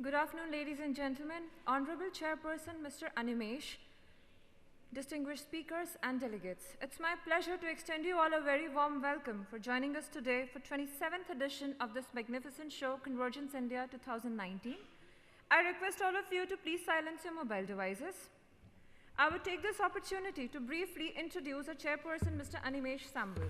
Good afternoon, ladies and gentlemen, Honorable Chairperson Mr. Animesh, distinguished speakers and delegates. It's my pleasure to extend you all a very warm welcome for joining us today for 27th edition of this magnificent show, Convergence India 2019. I request all of you to please silence your mobile devices. I would take this opportunity to briefly introduce our chairperson, Mr. Animesh Sambal.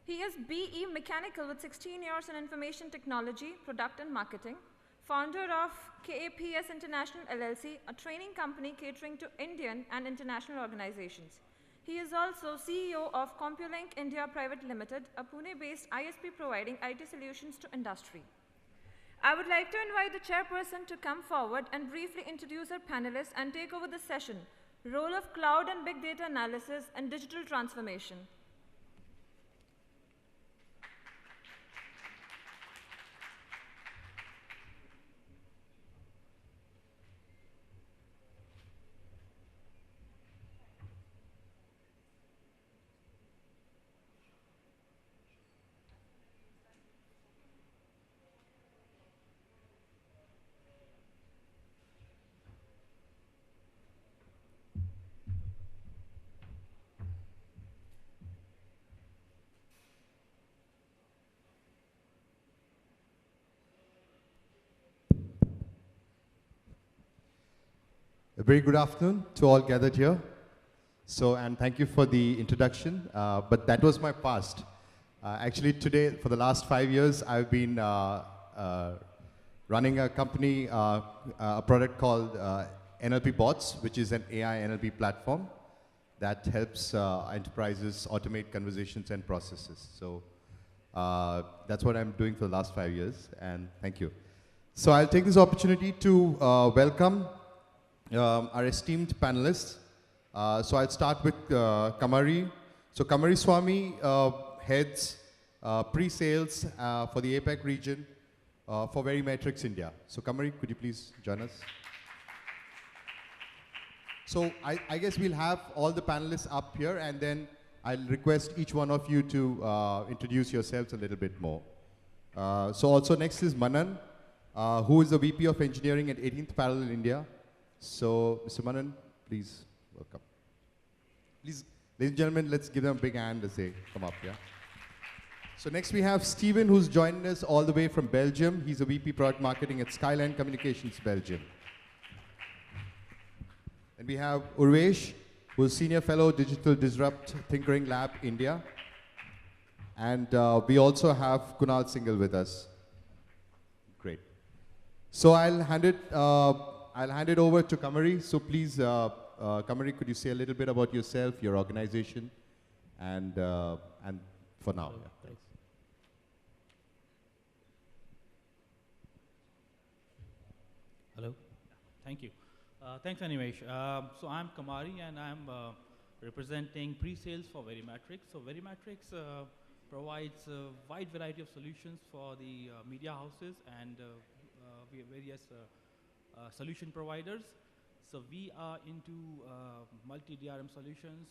He is BE Mechanical with 16 years in Information Technology, Product and Marketing, founder of KAPS International LLC, a training company catering to Indian and international organizations. He is also CEO of CompuLink India Private Limited, a Pune-based ISP providing IT solutions to industry. I would like to invite the chairperson to come forward and briefly introduce our panelists and take over the session, Role of Cloud and Big Data Analysis and Digital Transformation. A very good afternoon to all gathered here. And thank you for the introduction, but that was my past. Actually today, for the last 5 years, I've been running a company, a product called NLP Bots, which is an AI NLP platform that helps enterprises automate conversations and processes. So that's what I'm doing for the last 5 years, and thank you. So I'll take this opportunity to welcome our esteemed panelists. So I'll start with Kamari. So Kamari Swami heads pre-sales for the APAC region for Verimatrix India. So Kamari, could you please join us? So I guess we'll have all the panelists up here, and then I'll request each one of you to introduce yourselves a little bit more. So also next is Manan, who is the VP of Engineering at 18th Parallel India. So, Mr. Manan, please welcome. Please, ladies and gentlemen, let's give them a big hand as they come up, yeah? So next we have Steven, who's joined us all the way from Belgium. He's a VP Product Marketing at Skyline Communications, Belgium. And we have Urvesh, who's Senior Fellow Digital Dyzrupt Thinkering Lab, India. And we also have Kunal Singhal with us. Great. So I'll hand it over to Kamari. So please, Kamari, could you say a little bit about yourself, your organization, and for now. Yeah, thanks. Hello. Thank you. Thanks, Animesh. So I'm Kamari, and I'm representing pre-sales for Verimatrix. So Verimatrix provides a wide variety of solutions for the media houses and various solution providers. So we are into multi-DRM solutions,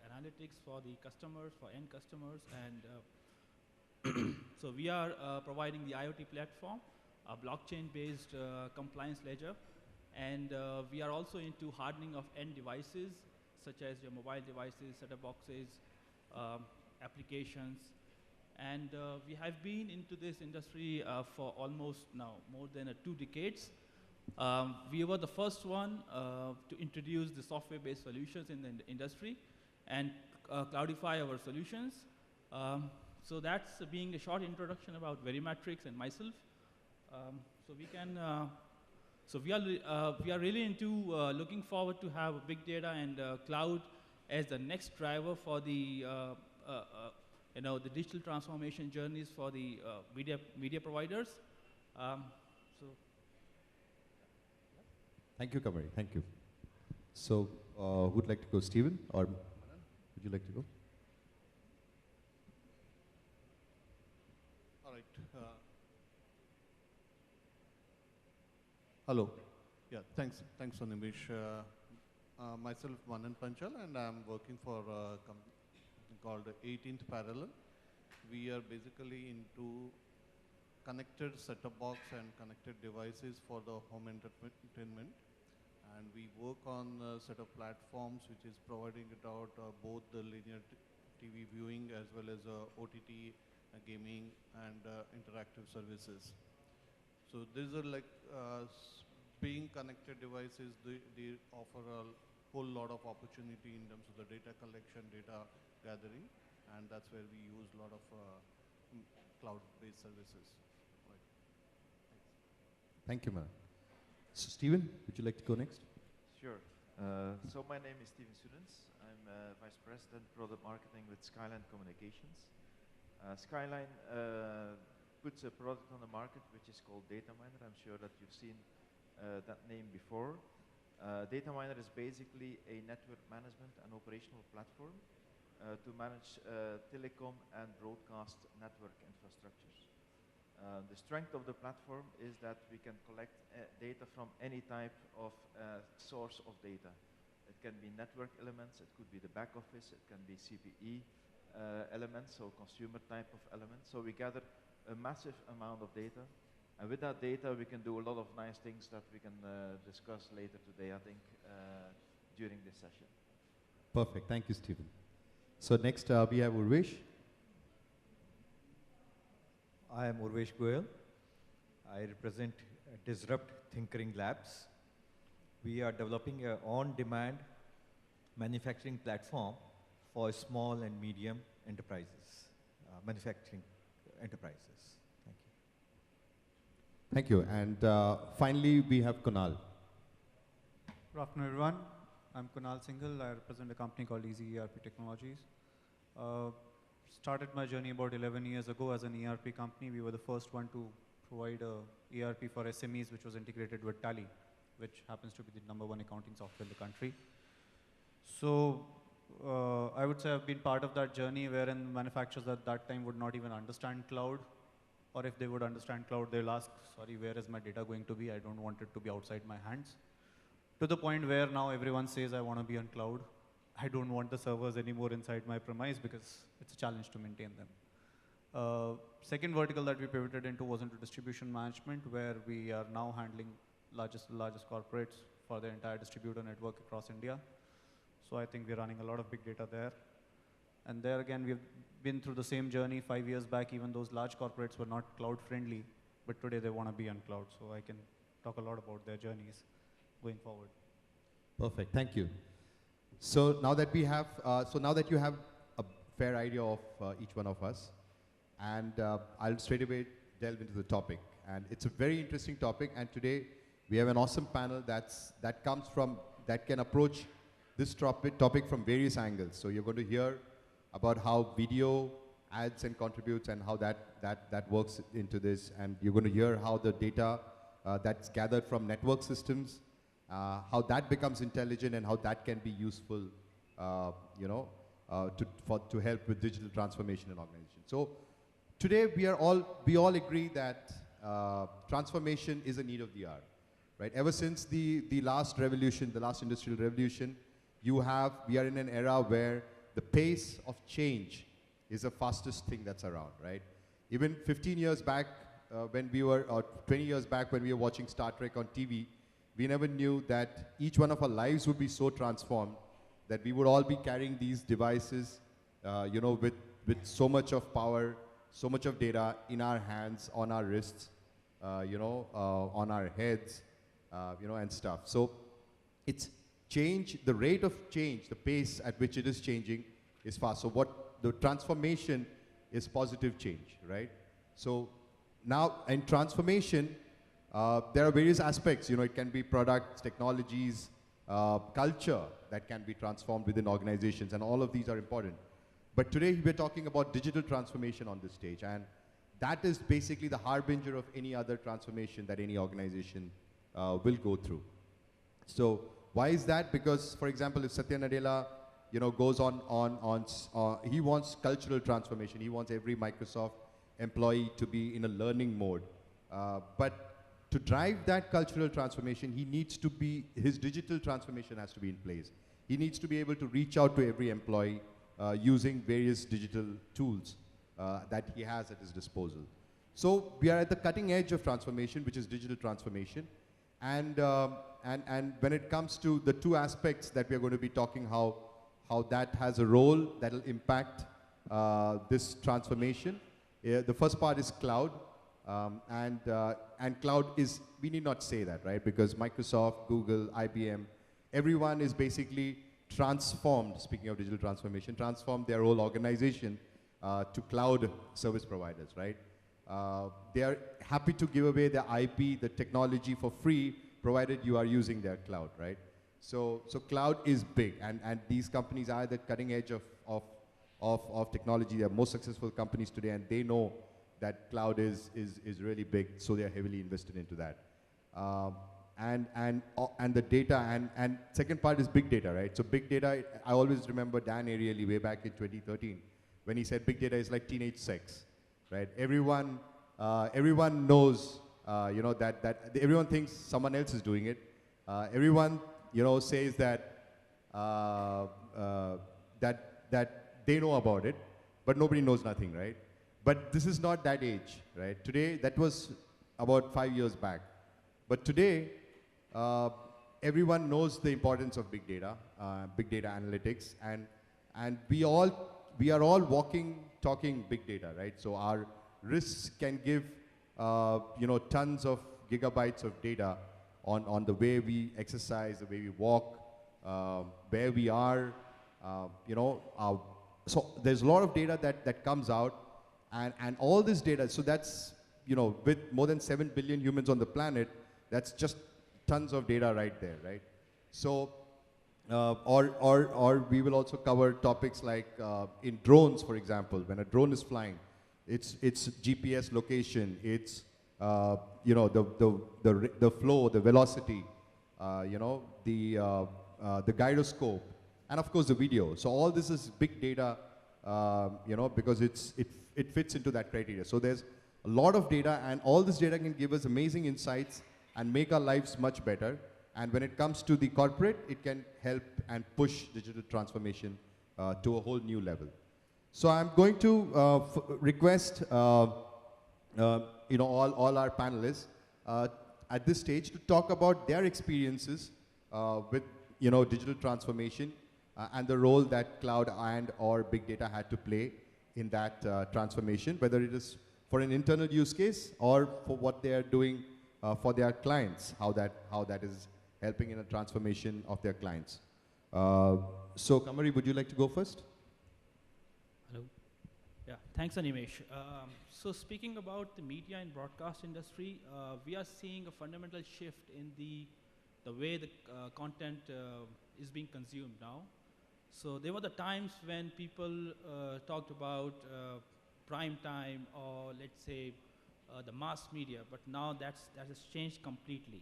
analytics for the customers, for end customers, and so we are providing the IoT platform, a blockchain-based compliance ledger, and we are also into hardening of end devices, such as your mobile devices, set-top boxes, applications, and we have been into this industry for almost now more than 2 decades. We were the first one to introduce the software-based solutions in the industry and cloudify our solutions. So that's being a short introduction about Verimatrix and myself. So we are really into looking forward to have big data and cloud as the next driver for the the digital transformation journeys for the media providers. Thank you, Kamari. Thank you. So, who'd like to go, Steven or Manan? Would you like to go? All right. Hello. Yeah, thanks, Animesh. Myself, Manan Panchal, and I'm working for a company called 18th Parallel. We are basically into connected set-top box and connected devices for the home entertainment. And we work on a set of platforms which is providing it out both the linear TV viewing as well as OTT, gaming and interactive services. So these are like being connected devices, they offer a whole lot of opportunity in terms of the data collection, data gathering, and that's where we use a lot of cloud-based services. Right. Thank you, Manan. So, Stephen, would you like to go next? Sure. So my name is Steven Soenens. I'm Vice President Product Marketing with Skyline Communications. Skyline puts a product on the market which is called Data Miner. I'm sure that you've seen that name before. Data Miner is basically a network management and operational platform to manage telecom and broadcast network infrastructures. The strength of the platform is that we can collect data from any type of source of data. It can be network elements, it could be the back office, it can be CPE elements, so consumer type of elements. So we gather a massive amount of data, and with that data we can do a lot of nice things that we can discuss later today, I think, during this session. Perfect, thank you, Stephen. So next we have Urvesh. I am Urvesh Goel. I represent Dyzrupt Thinkering Labs. We are developing an on-demand manufacturing platform for small and medium enterprises, manufacturing enterprises. Thank you. Thank you. And finally, we have Kunal. Good afternoon, everyone. I'm Kunal Singhal. I represent a company called Eazy ERP Technologies. Started my journey about 11 years ago as an ERP company. We were the first one to provide a ERP for SMEs, which was integrated with Tally, which happens to be the #1 accounting software in the country. So I would say I've been part of that journey wherein manufacturers at that time would not even understand cloud, or if they would understand cloud, they'll ask, sorry, where is my data going to be? I don't want it to be outside my hands. To the point where now everyone says I want to be on cloud. I don't want the servers anymore inside my premise because it's a challenge to maintain them. Second vertical that we pivoted into was into distribution management, where we are now handling largest corporates for the entire distributor network across India. So I think we're running a lot of big data there. And there again, we've been through the same journey 5 years back. Even those large corporates were not cloud friendly, but today they want to be on cloud. So I can talk a lot about their journeys going forward. Perfect, thank you. So now that we have, you have a fair idea of each one of us, and I'll straight away delve into the topic. And it's a very interesting topic, and today we have an awesome panel that can approach this topic from various angles. So you're going to hear about how video adds and contributes and how that works into this, and you're going to hear how the data that's gathered from network systems, how that becomes intelligent and how that can be useful, to help with digital transformation in organizations. So today we all agree that transformation is a need of the hour, right? Ever since the last revolution, the last industrial revolution, we are in an era where the pace of change is the fastest thing that's around, right? Even 15 years back, or 20 years back when we were watching Star Trek on TV, we never knew that each one of our lives would be so transformed that we would all be carrying these devices, with so much of power, so much of data in our hands, on our wrists, on our heads, and stuff. So it's change, the rate of change, the pace at which it is changing is fast. So what the transformation is positive change, right? So now in transformation, there are various aspects. It can be products, technologies, culture that can be transformed within organizations, and all of these are important. But today we're talking about digital transformation on this stage, and that is basically the harbinger of any other transformation that any organization will go through. So why is that? Because, for example, if Satya Nadella, goes on, he wants cultural transformation. He wants every Microsoft employee to be in a learning mode. But to drive that cultural transformation, his digital transformation has to be in place. He needs to be able to reach out to every employee using various digital tools that he has at his disposal. So we are at the cutting edge of transformation, which is digital transformation. And when it comes to the two aspects that we are going to be talking, how that has a role that will impact this transformation. The first part is cloud. And cloud is, we need not say that, right? Because Microsoft, Google, IBM, everyone is basically transformed, speaking of digital transformation, transformed their whole organization to cloud service providers, right? They are happy to give away their IP, the technology for free, provided you are using their cloud, right? So cloud is big, and these companies are at the cutting edge of technology. They are most successful companies today, and they know that cloud is really big, so they are heavily invested into that. And the data, and second part is big data, right? So big data, I always remember Dan Ariely way back in 2013, when he said big data is like teenage sex, right? Everyone knows, that everyone thinks someone else is doing it. Everyone, says that that they know about it, but nobody knows nothing, right? But this is not that age, right? Today, that was about 5 years back. But today, everyone knows the importance of big data analytics, and we are all talking big data, right? So our wrists can give, tons of gigabytes of data on the way we exercise, the way we walk, where we are, so there's a lot of data that comes out, and all this data, so that's, with more than 7 billion humans on the planet, that's just tons of data right there, right? So, or we will also cover topics like in drones, for example. When a drone is flying, it's GPS location, it's the flow, the velocity, the gyroscope, and of course the video. So all this is big data, because it fits into that criteria. So there's a lot of data, and all this data can give us amazing insights and make our lives much better. And when it comes to the corporate, it can help and push digital transformation to a whole new level. So I'm going to request all our panelists at this stage to talk about their experiences with digital transformation and the role that cloud and or big data had to play in that transformation, whether it is for an internal use case or for what they are doing for their clients, how that is helping in a transformation of their clients. So Kamari, would you like to go first? Hello. Yeah, thanks Animesh. So speaking about the media and broadcast industry, we are seeing a fundamental shift in the way the content is being consumed now. So there were the times when people talked about prime time, or let's say the mass media, but now that has changed completely.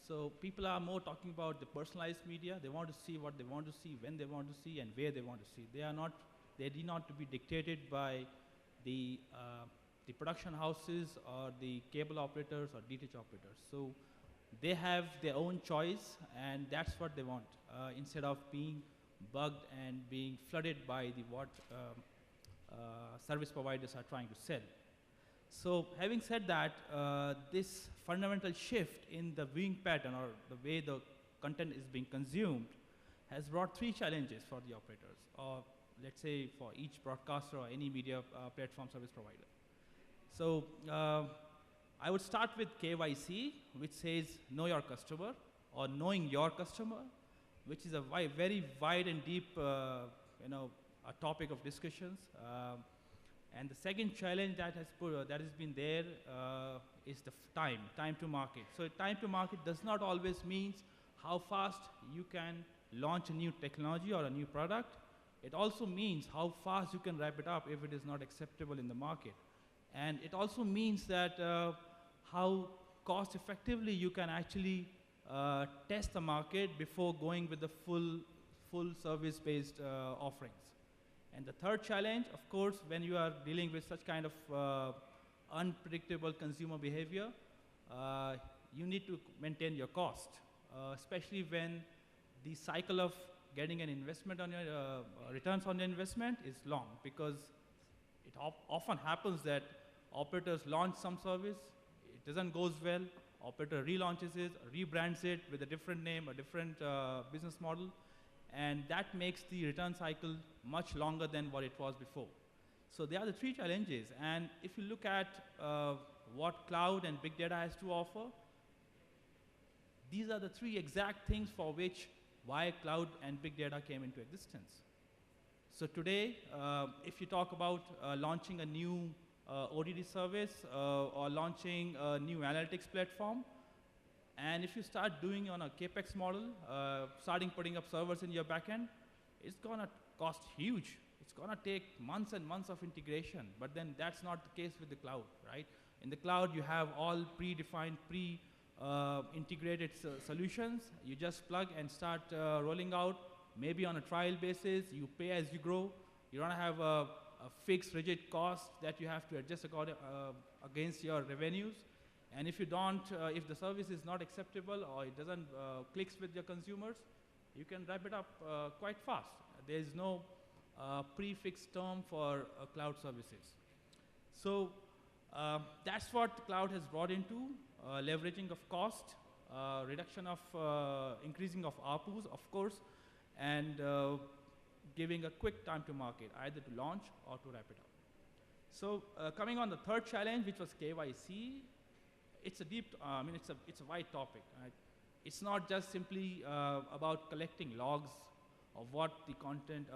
So people are more talking about the personalized media. They want to see what they want to see, when they want to see, and where they want to see. They need not to be dictated by the production houses or the cable operators or DTH operators. So they have their own choice, and that's what they want, instead of being bugged and being flooded by what service providers are trying to sell. So having said that, this fundamental shift in the viewing pattern or the way the content is being consumed has brought 3 challenges for the operators, or let's say for each broadcaster or any media platform service provider. So I would start with KYC, which says know your customer, or knowing your customer, which is a very wide and deep a topic of discussions. And the second challenge that has been there is the time to market. So time to market does not always means how fast you can launch a new technology or a new product. It also means how fast you can wrap it up if it is not acceptable in the market. And it also means that how cost effectively you can actually test the market before going with the full service-based offerings. And the third challenge, of course, when you are dealing with such kind of unpredictable consumer behavior, you need to maintain your cost, especially when the cycle of getting an investment on your returns on your investment is long, because it often happens that operators launch some service, it doesn't goes well, operator relaunches it, rebrands it with a different name, a different business model, and that makes the return cycle much longer than what it was before. So there are the three challenges, and if you look at what cloud and big data has to offer, these are the three exact things for which why cloud and big data came into existence. So today, if you talk about launching a new ODD service or launching a new analytics platform, and if you start doing on a CapEx model, starting putting up servers in your backend, it's gonna cost huge. It's gonna take months and months of integration, but then that's not the case with the cloud, right? In the cloud, you have all predefined, integrated solutions. You just plug and start rolling out, maybe on a trial basis. You pay as you grow. You don't have a fixed, rigid cost that you have to adjust against your revenues. And if you don't, if the service is not acceptable or it doesn't clicks with your consumers, you can wrap it up quite fast. There is no prefixed term for cloud services. So that's what the cloud has brought into, leveraging of cost, reduction of, increasing of ARPUs, of course, and giving a quick time to market, either to launch or to wrap it up. So coming on the third challenge, which was KYC, it's a deep, I mean, it's a wide topic. Right? It's not just simply about collecting logs of what the content,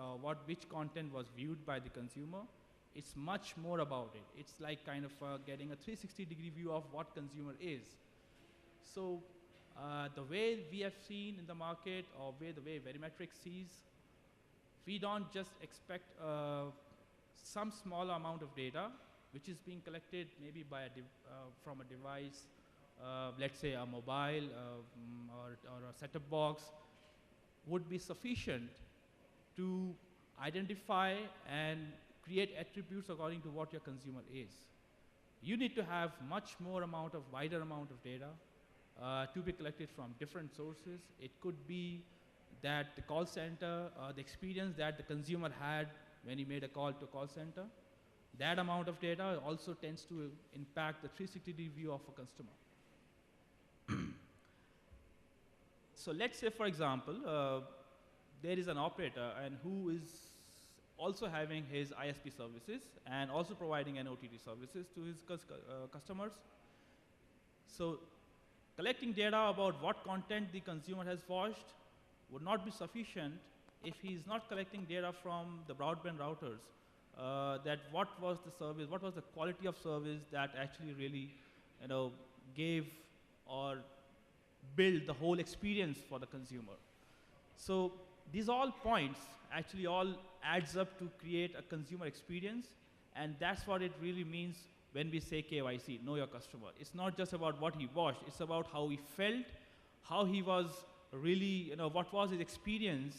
which content was viewed by the consumer. It's much more about it. It's like kind of getting a 360-degree view of what consumer is. So the way we have seen in the market, or the way Verimatrix sees, we don't just expect some small amount of data which is being collected maybe by from a device, let's say a mobile or a set-top box, would be sufficient to identify and create attributes according to what your consumer is. You need to have much more wider amount of data to be collected from different sources. It could be that the call center, the experience that the consumer had when he made a call to a call center, that amount of data also tends to impact the 360-degree view of a customer. So let's say, for example, there is an operator and who is also having his ISP services and also providing an OTT services to his customers. So collecting data about what content the consumer has watched would not be sufficient if he is not collecting data from the broadband routers, that what was the service, what was the quality of service that actually really, gave or build the whole experience for the consumer. So these all points actually all adds up to create a consumer experience, and that's what it really means when we say KYC, know your customer. It's not just about what he watched, it's about how he felt, how he was really, what was his experience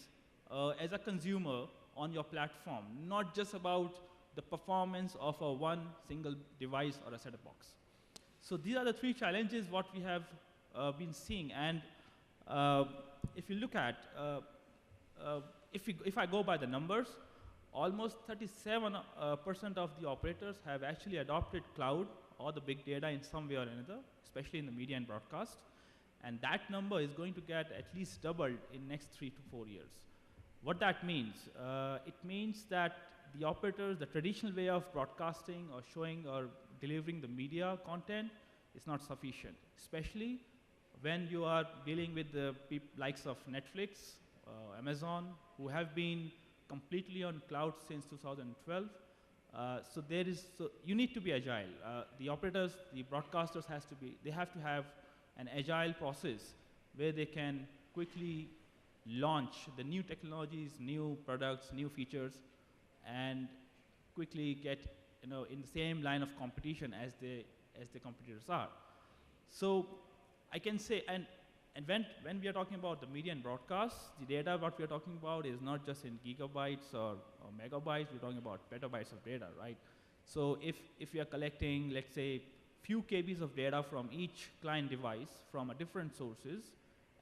as a consumer on your platform, not just about the performance of a one single device or a set-top box. So these are the three challenges what we have been seeing, and if you look at, if I go by the numbers, almost 37% of the operators have actually adopted cloud or the big data in some way or another, especially in the media and broadcast, and that number is going to get at least doubled in next 3 to 4 years. What that means? It means that the operators, the traditional way of broadcasting or showing or delivering the media content is not sufficient, especially when you are dealing with the likes of Netflix, Amazon, who have been completely on cloud since 2012. So you need to be agile. The operators, the broadcasters they have to have an agile process where they can quickly launch the new technologies, new products, new features, and quickly get in the same line of competition as the competitors are. So I can say, and when we are talking about the media and broadcast, the data what we are talking about is not just in gigabytes or megabytes, we're talking about petabytes of data, right? So if we are collecting, let's say, few KBs of data from each client device from different sources,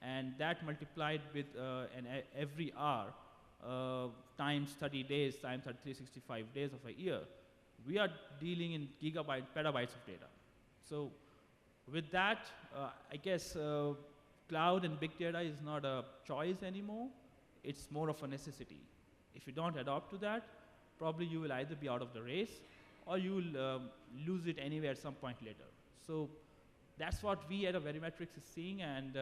and that multiplied with every hour times 30 days times 365 days of a year, We are dealing in petabytes of data. So with that, I guess cloud and big data is not a choice anymore. It's more of a necessity. If you don't adopt to that, probably you will either be out of the race or you will lose it anyway at some point later. So that's what we at Verimatrix is seeing, and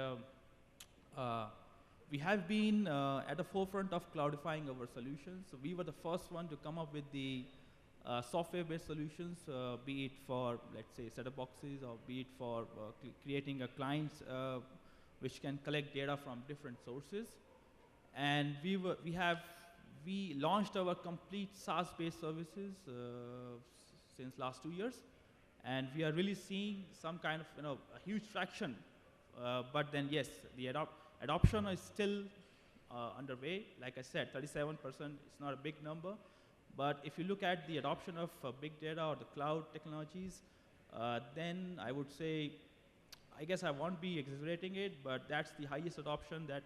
we have been at the forefront of cloudifying our solutions. So we were the first one to come up with the software-based solutions, be it for, let's say, set-top boxes, or be it for creating a client which can collect data from different sources. And we launched our complete SaaS-based services since last 2 years, and we are really seeing some kind of a huge traction. But then yes, the adoption is still underway. Like I said, 37% is not a big number. But if you look at the adoption of big data or the cloud technologies, then I would say, I guess I won't be exaggerating it, but that's the highest adoption that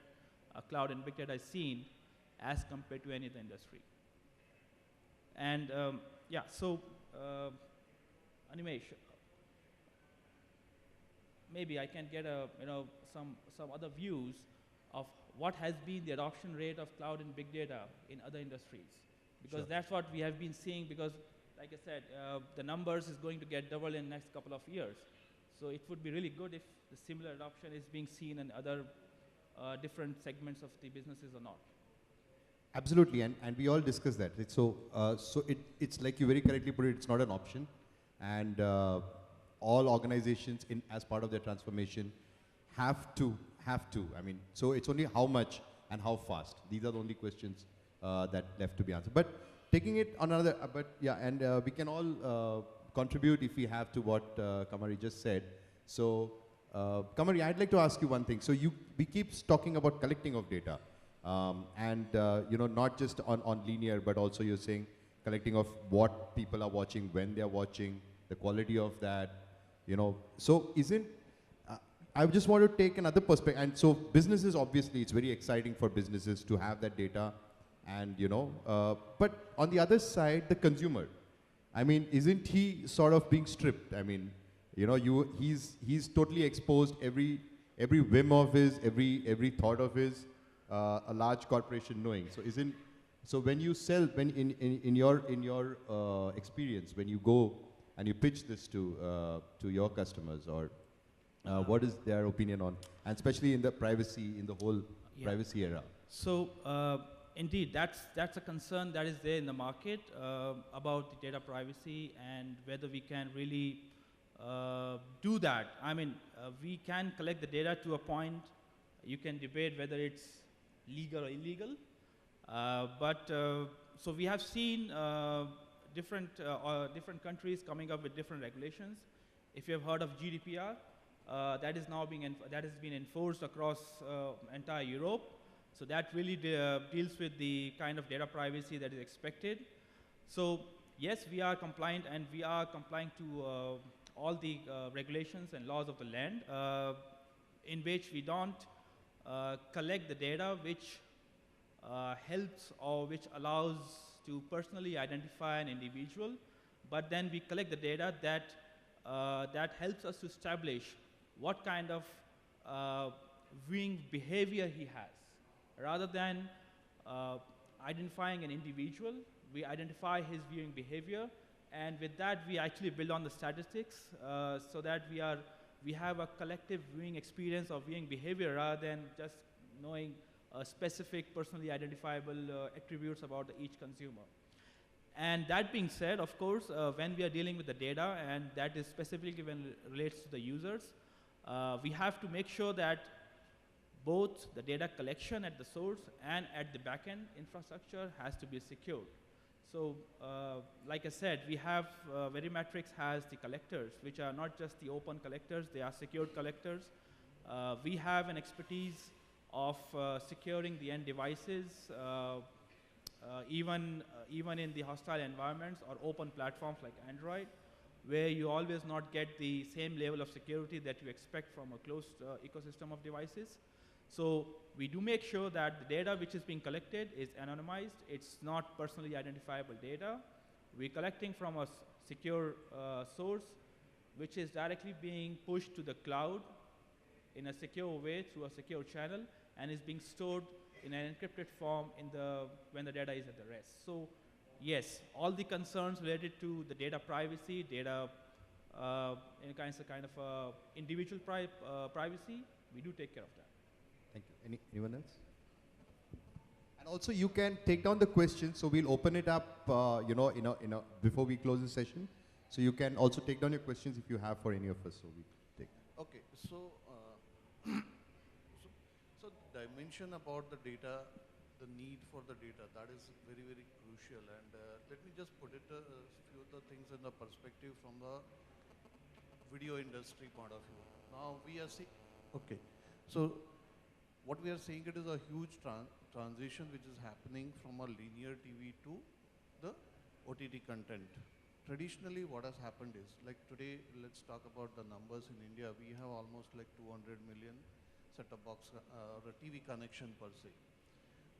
cloud and big data is seen as compared to any other industry. And yeah, so Animesh, maybe I can get some other views of what has been the adoption rate of cloud and big data in other industries. Because that's what we have been seeing, because like I said, the numbers is going to get double in the next couple of years. So it would be really good if the similar adoption is being seen in other different segments of the businesses or not. Absolutely, and we all discussed that. It's like you very correctly put it, it's not an option. And all organizations as part of their transformation have to. I mean, so it's only how much and how fast. These are the only questions that left to be answered. But taking it on another, we can all contribute if we have to what Kamari just said. So, Kamari, I'd like to ask you one thing. So we keep talking about collecting of data, not just on linear, but also you're saying collecting of what people are watching, when they're watching, the quality of that, So I just want to take another perspective. And so businesses, obviously, it's very exciting for businesses to have that data. And, but on the other side, the consumer, I mean, isn't he sort of being stripped? I mean, he's totally exposed, every whim of his, every thought of his, a large corporation knowing. So when you sell, in your experience, when you go and you pitch this to your customers, or what is their opinion on, and especially in the privacy, in the whole privacy era? So indeed, that's a concern that is there in the market about the data privacy and whether we can really do that. I mean, we can collect the data to a point. You can debate whether it's legal or illegal. So we have seen different countries coming up with different regulations. If you have heard of GDPR, that is now that has been enforced across entire Europe. So that really deals with the kind of data privacy that is expected. So yes, we are compliant, and we are complying to all the regulations and laws of the land, in which we don't collect the data which helps or which allows to personally identify an individual, but then we collect the data that helps us to establish what kind of viewing behavior he has. Rather than identifying an individual, we identify his viewing behavior, and with that we actually build on the statistics so that we have a collective viewing experience of viewing behavior rather than just knowing specific personally identifiable attributes about each consumer. And that being said, of course, when we are dealing with the data, and that is specifically when it relates to the users, we have to make sure that both the data collection at the source and at the backend infrastructure has to be secured. So, like I said, we have Verimatrix has the collectors, which are not just the open collectors; they are secured collectors. We have an expertise of securing the end devices, even in the hostile environments or open platforms like Android, where you always not get the same level of security that you expect from a closed ecosystem of devices. So we do make sure that the data which is being collected is anonymized. It's not personally identifiable data. We're collecting from a secure source, which is directly being pushed to the cloud in a secure way through a secure channel, and is being stored in an encrypted form when the data is at the rest. So yes, all the concerns related to the data privacy, data in kind of individual privacy, we do take care of that. Thank you. Anyone else? And also, you can take down the questions. So we'll open it up, before we close the session. So you can also take down your questions if you have for any of us. So we take. Okay, so so dimension about the data, the need for the data, that is very, very crucial. And let me just put it a few of the things in the perspective from the video industry point of view. Now we are seeing, okay, so what we are seeing, it is a huge transition which is happening from a linear TV to the OTT content. Traditionally, what has happened is, like today, let's talk about the numbers in India. We have almost like 200 million set-top box or a TV connection per se.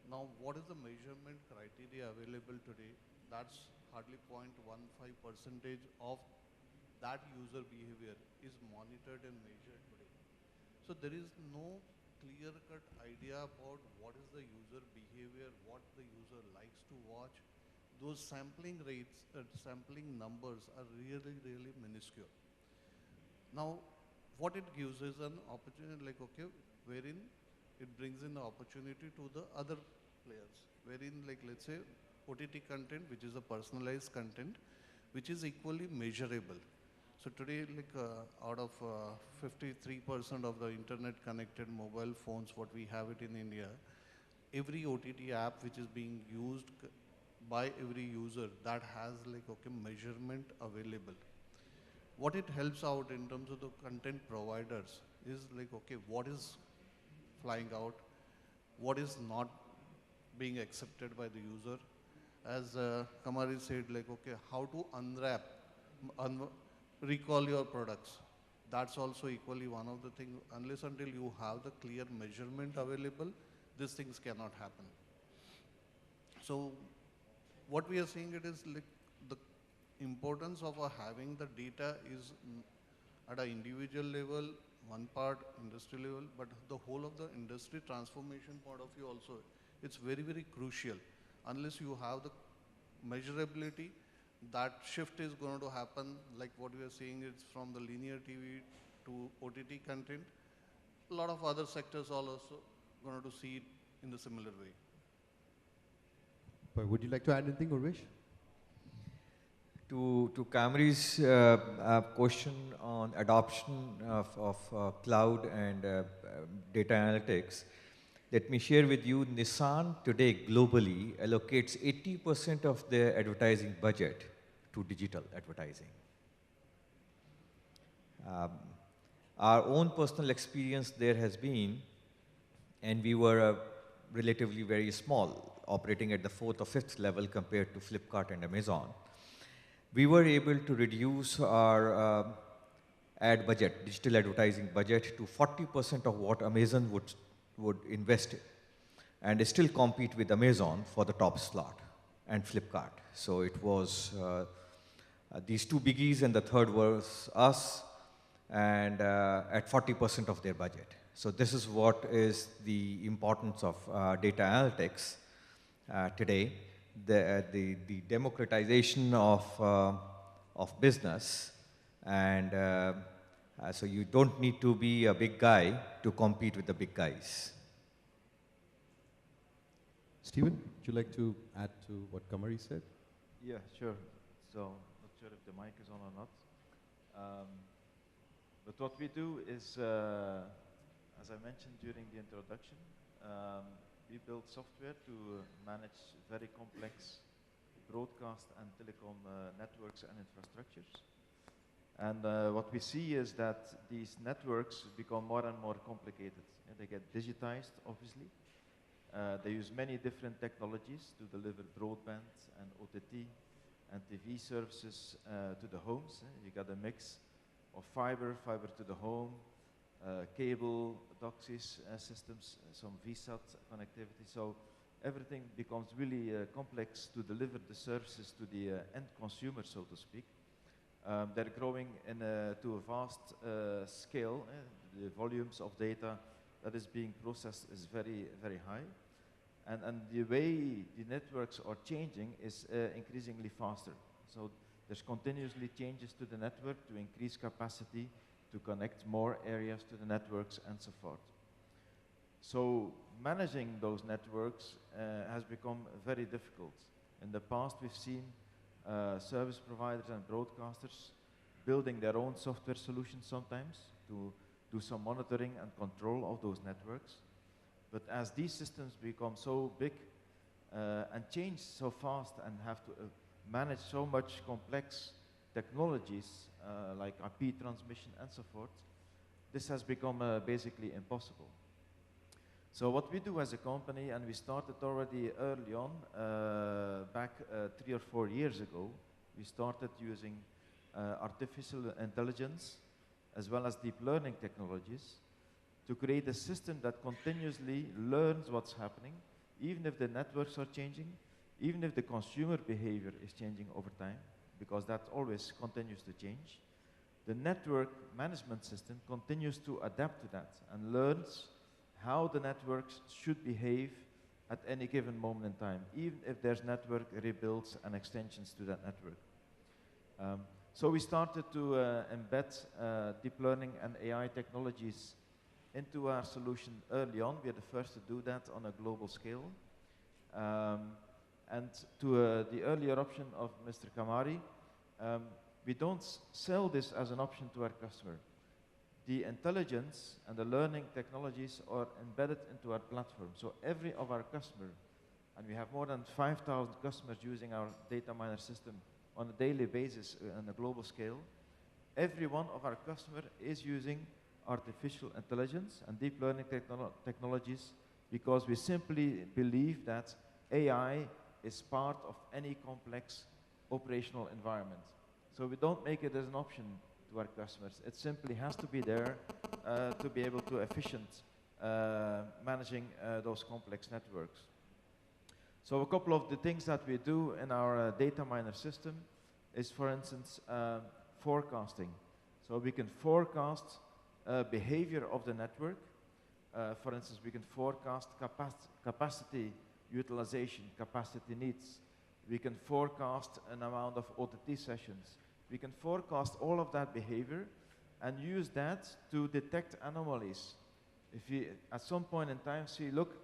Now, what is the measurement criteria available today? That's hardly 0.15% of that user behavior is monitored and measured today. So there is no clear-cut idea about what is the user behavior, what the user likes to watch. Those sampling rates, sampling numbers are really, really minuscule. Now, what it gives is an opportunity, like, okay, wherein it brings in the opportunity to the other players, wherein, like, let's say, OTT content, which is a personalized content, which is equally measurable. So today, like, out of 53% of the internet-connected mobile phones, what we have it in India, every OTT app which is being used by every user, that has, like, okay, measurement available. What it helps out in terms of the content providers is, like, okay, what is flying out, what is not being accepted by the user. As Kamari said, like, okay, how to unwrap, recall your products. That's also equally one of the things. Unless until you have the clear measurement available, these things cannot happen. So what we are seeing, it is like the importance of having the data is at an individual level, one part industry level, but the whole of the industry transformation point of view also, it's very, very crucial. Unless you have the measurability, that shift is going to happen. Like what we are seeing, it's from the linear TV to OTT content. A lot of other sectors are also going to see it in the similar way. But would you like to add anything, Urvesh? To Kamari's question on adoption of cloud and data analytics, let me share with you, Nissan today globally allocates 80% of their advertising budget to digital advertising. Our own personal experience there has been, and we were relatively very small, operating at the 4th or 5th level compared to Flipkart and Amazon. We were able to reduce our ad budget, digital advertising budget, to 40% of what Amazon would invest in, and still compete with Amazon for the top slot and Flipkart. So it was these two biggies, and the third was us, and at 40% of their budget. So this is what is the importance of data analytics today. The democratization of business, and so you don't need to be a big guy to compete with the big guys. Stephen, would you like to add to what Kamari said? Yeah, sure. So, not sure if the mic is on or not. But what we do is, as I mentioned during the introduction, we build software to manage very complex broadcast and telecom networks and infrastructures. And what we see is that these networks become more and more complicated. And they get digitized, obviously. They use many different technologies to deliver broadband and OTT and TV services to the homes. You got a mix of fiber to the home, cable, DOCSIS systems, some VSAT connectivity. So everything becomes really complex to deliver the services to the end consumer, so to speak. They're growing to a vast scale. The volumes of data that is being processed is very, very high. And the way the networks are changing is increasingly faster. So there's continuously changes to the network to increase capacity, to connect more areas to the networks, and so forth. So managing those networks has become very difficult. In the past, we've seen service providers and broadcasters building their own software solutions sometimes to do some monitoring and control of those networks. But as these systems become so big and change so fast and have to manage so much complex technologies like IP transmission and so forth, this has become basically impossible. So what we do as a company, and we started already early on, back 3 or 4 years ago, we started using artificial intelligence as well as deep learning technologies to create a system that continuously learns what's happening, even if the networks are changing, even if the consumer behavior is changing over time, because that always continues to change. The network management system continues to adapt to that and learns how the networks should behave at any given moment in time, even if there's network rebuilds and extensions to that network. So we started to embed deep learning and AI technologies into our solution early on. We are the first to do that on a global scale. And to the earlier option of Mr. Kamari, we don't sell this as an option to our customer. The intelligence and the learning technologies are embedded into our platform. So every of our customer, and we have more than 5,000 customers using our data miner system on a daily basis on a global scale, every one of our customers is using artificial intelligence and deep learning technologies because we simply believe that AI is part of any complex operational environment. So we don't make it as an option to our customers. It simply has to be there to be able to efficient managing those complex networks. So a couple of the things that we do in our data miner system is, for instance, forecasting. So we can forecast behavior of the network. For instance, we can forecast capacity utilization, capacity needs. We can forecast an amount of OTT sessions. We can forecast all of that behavior and use that to detect anomalies. If we, at some point in time, see, look,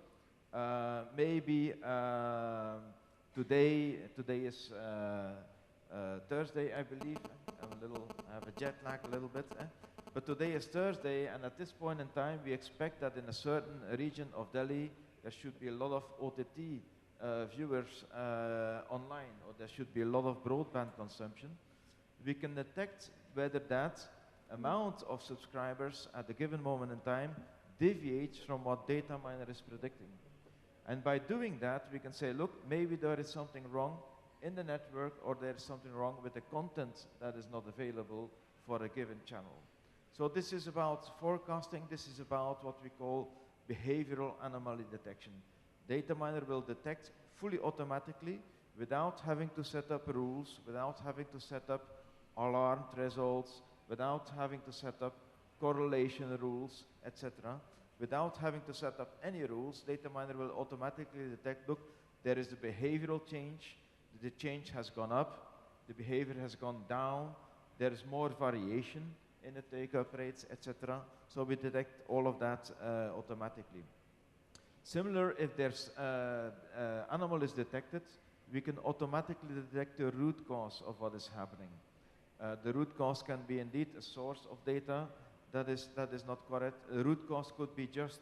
maybe today is Thursday, I believe. I have a jet lag a little bit. But today is Thursday, and at this point in time, we expect that in a certain region of Delhi, there should be a lot of OTT viewers online, or there should be a lot of broadband consumption. We can detect whether that amount of subscribers at a given moment in time deviates from what data miner is predicting. And by doing that, we can say, look, maybe there is something wrong in the network, or there is something wrong with the content that is not available for a given channel. So this is about forecasting. This is about what we call behavioral anomaly detection. Data miner will detect fully automatically without having to set up rules, without having to set up alarm thresholds, without having to set up correlation rules, etc. Without having to set up any rules, data miner will automatically detect, look, there is a behavioral change, the change has gone up, the behavior has gone down, there is more variation in the take-up rates, etc. So we detect all of that automatically. Similar, if there's anomalies detected, we can automatically detect the root cause of what is happening. The root cause can be indeed a source of data that is not correct. The root cause could be just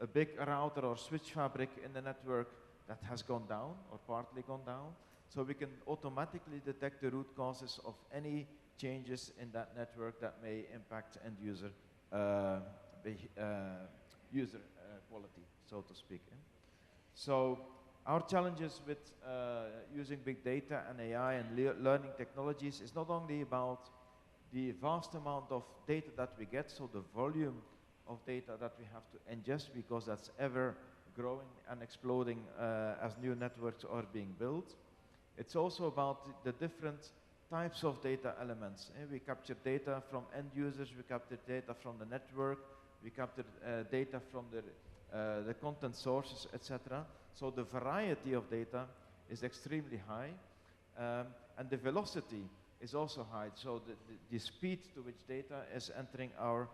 a big router or switch fabric in the network that has gone down or partly gone down. So we can automatically detect the root causes of any changes in that network that may impact end user quality, so to speak. So our challenges with using big data and AI and learning technologies is not only about the vast amount of data that we get, so the volume of data that we have to ingest, because that's ever growing and exploding as new networks are being built. It's also about the different types of data elements. We capture data from end users, we capture data from the network, we capture data from the content sources, etc. So the variety of data is extremely high, and the velocity is also high. So the speed to which data is entering our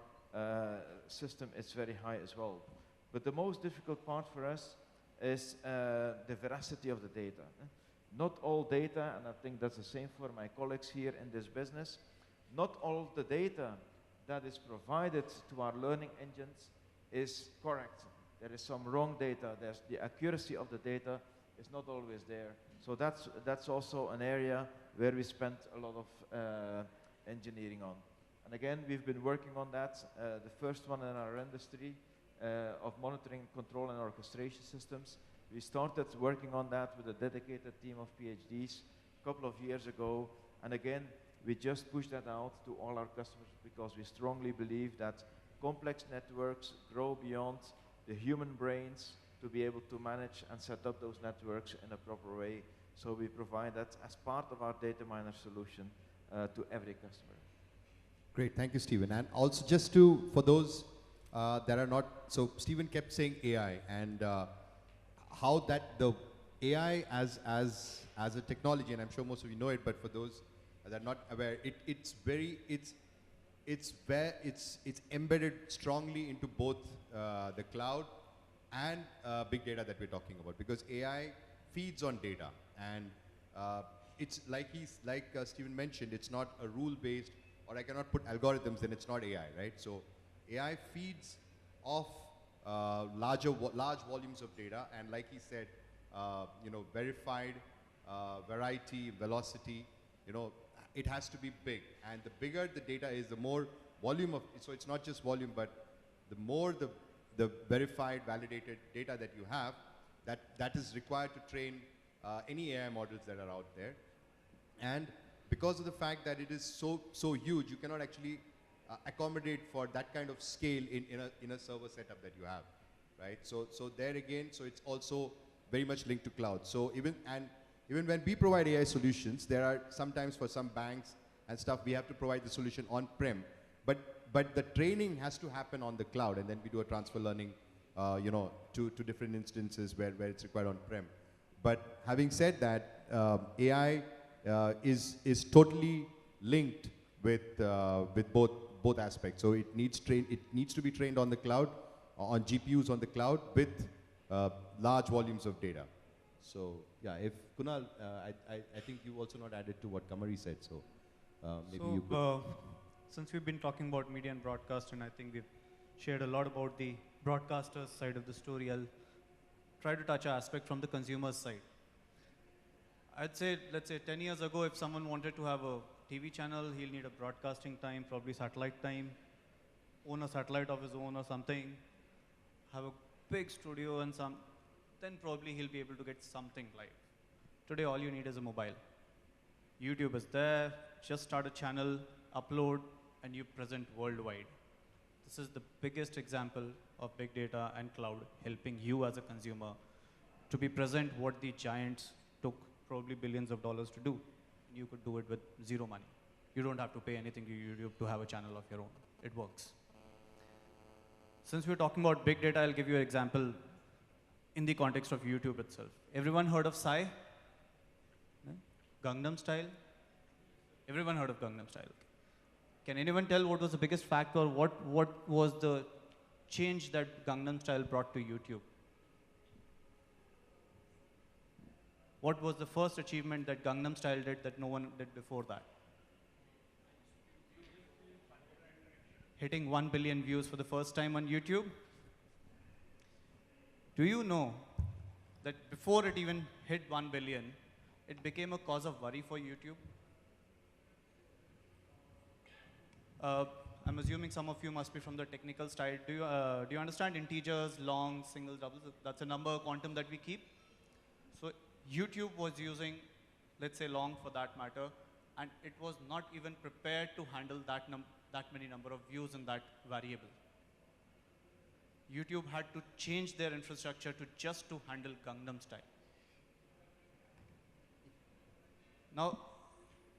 system is very high as well. But the most difficult part for us is the veracity of the data. Not all data, and I think that's the same for my colleagues here in this business, not all of the data that is provided to our learning engines is correct. There is some wrong data. There's the accuracy of the data is not always there. So that's also an area where we spent a lot of engineering on. And again, we've been working on that. The first one in our industry of monitoring, control, and orchestration systems. We started working on that with a dedicated team of PhDs a couple of years ago. And again, we just pushed that out to all our customers because we strongly believe that complex networks grow beyond the human brains to be able to manage and set up those networks in a proper way. So we provide that as part of our data miner solution to every customer. Great, thank you, Stephen. And also just to, for those that are not, so Stephen kept saying AI and how that the AI as a technology, and I'm sure most of you know it, but for those that are not aware, it's embedded strongly into both the cloud and big data that we're talking about, because AI feeds on data, and it's like Stephen mentioned, it's not a rule-based, or I cannot put algorithms, then it's not AI, right? So AI feeds off large volumes of data, and like he said, verified, variety, velocity, it has to be big, and the bigger the data is, the more volume of, so it's not just volume, but the more the verified, validated data that you have, that is required to train any AI models that are out there. And because of the fact that it is so huge, you cannot actually accommodate for that kind of scale in a server setup that you have, right? So there again, so it's also very much linked to cloud. So even when we provide AI solutions, there are sometimes for some banks and stuff, we have to provide the solution on-prem, but the training has to happen on the cloud, and then we do a transfer learning, to different instances where it's required on-prem. But having said that, AI is totally linked with both aspects. So it needs to be trained on the cloud, on GPUs on the cloud with large volumes of data. So yeah, if Kunal, I think you also not added to what Kamari said. So maybe you could. Since we've been talking about media and broadcast, and I think we've shared a lot about the broadcaster's side of the story, I'll try to touch an aspect from the consumer's side. I'd say, let's say 10 years ago, if someone wanted to have a TV channel, he'll need a broadcasting time, probably satellite time, own a satellite of his own or something, have a big studio and then probably he'll be able to get something live. Today, all you need is a mobile. YouTube is there, just start a channel, upload, and you present worldwide. This is the biggest example of big data and cloud helping you as a consumer to be present what the giants took probably billions of dollars to do. You could do it with zero money. You don't have to pay anything to YouTube to have a channel of your own. It works. Since we're talking about big data, I'll give you an example in the context of YouTube itself. Everyone heard of Psy? Gangnam Style? Everyone heard of Gangnam Style. Can anyone tell what was the biggest factor, or what was the change that Gangnam Style brought to YouTube? What was the first achievement that Gangnam Style did that no one did before that? Hitting 1 billion views for the first time on YouTube. Do you know that before it even hit 1 billion, it became a cause of worry for YouTube? I'm assuming some of you must be from the technical side. Do you understand integers, longs, singles, doubles? That's a number quantum that we keep. So YouTube was using, let's say, long for that matter, and it was not even prepared to handle that many number of views in that variable. YouTube had to change their infrastructure to just to handle Gangnam Style. Now,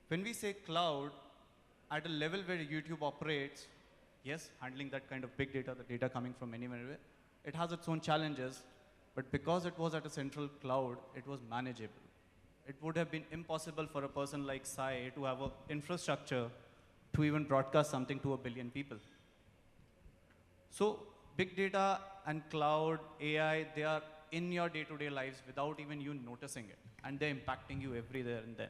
when we say cloud, at a level where YouTube operates, yes, handling that kind of big data, the data coming from anywhere, it has its own challenges, but because it was at a central cloud, it was manageable. It would have been impossible for a person like Sai to have an infrastructure to even broadcast something to 1 billion people. So big data and cloud, AI, they are in your day-to-day lives without even you noticing it. And they're impacting you every there and then.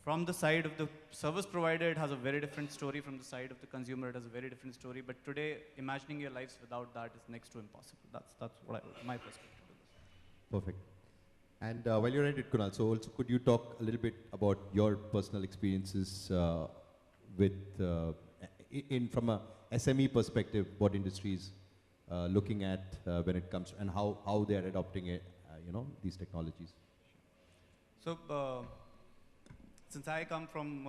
From the side of the service provider, it has a very different story. From the side of the consumer, it has a very different story. But today, imagining your lives without that is next to impossible. That's what my perspective is. Perfect. And while you're at it, Kunal, so also could you talk a little bit about your personal experiences with, from a SME perspective, what industries looking at when it comes, and how they are adopting it, these technologies? So, since I come from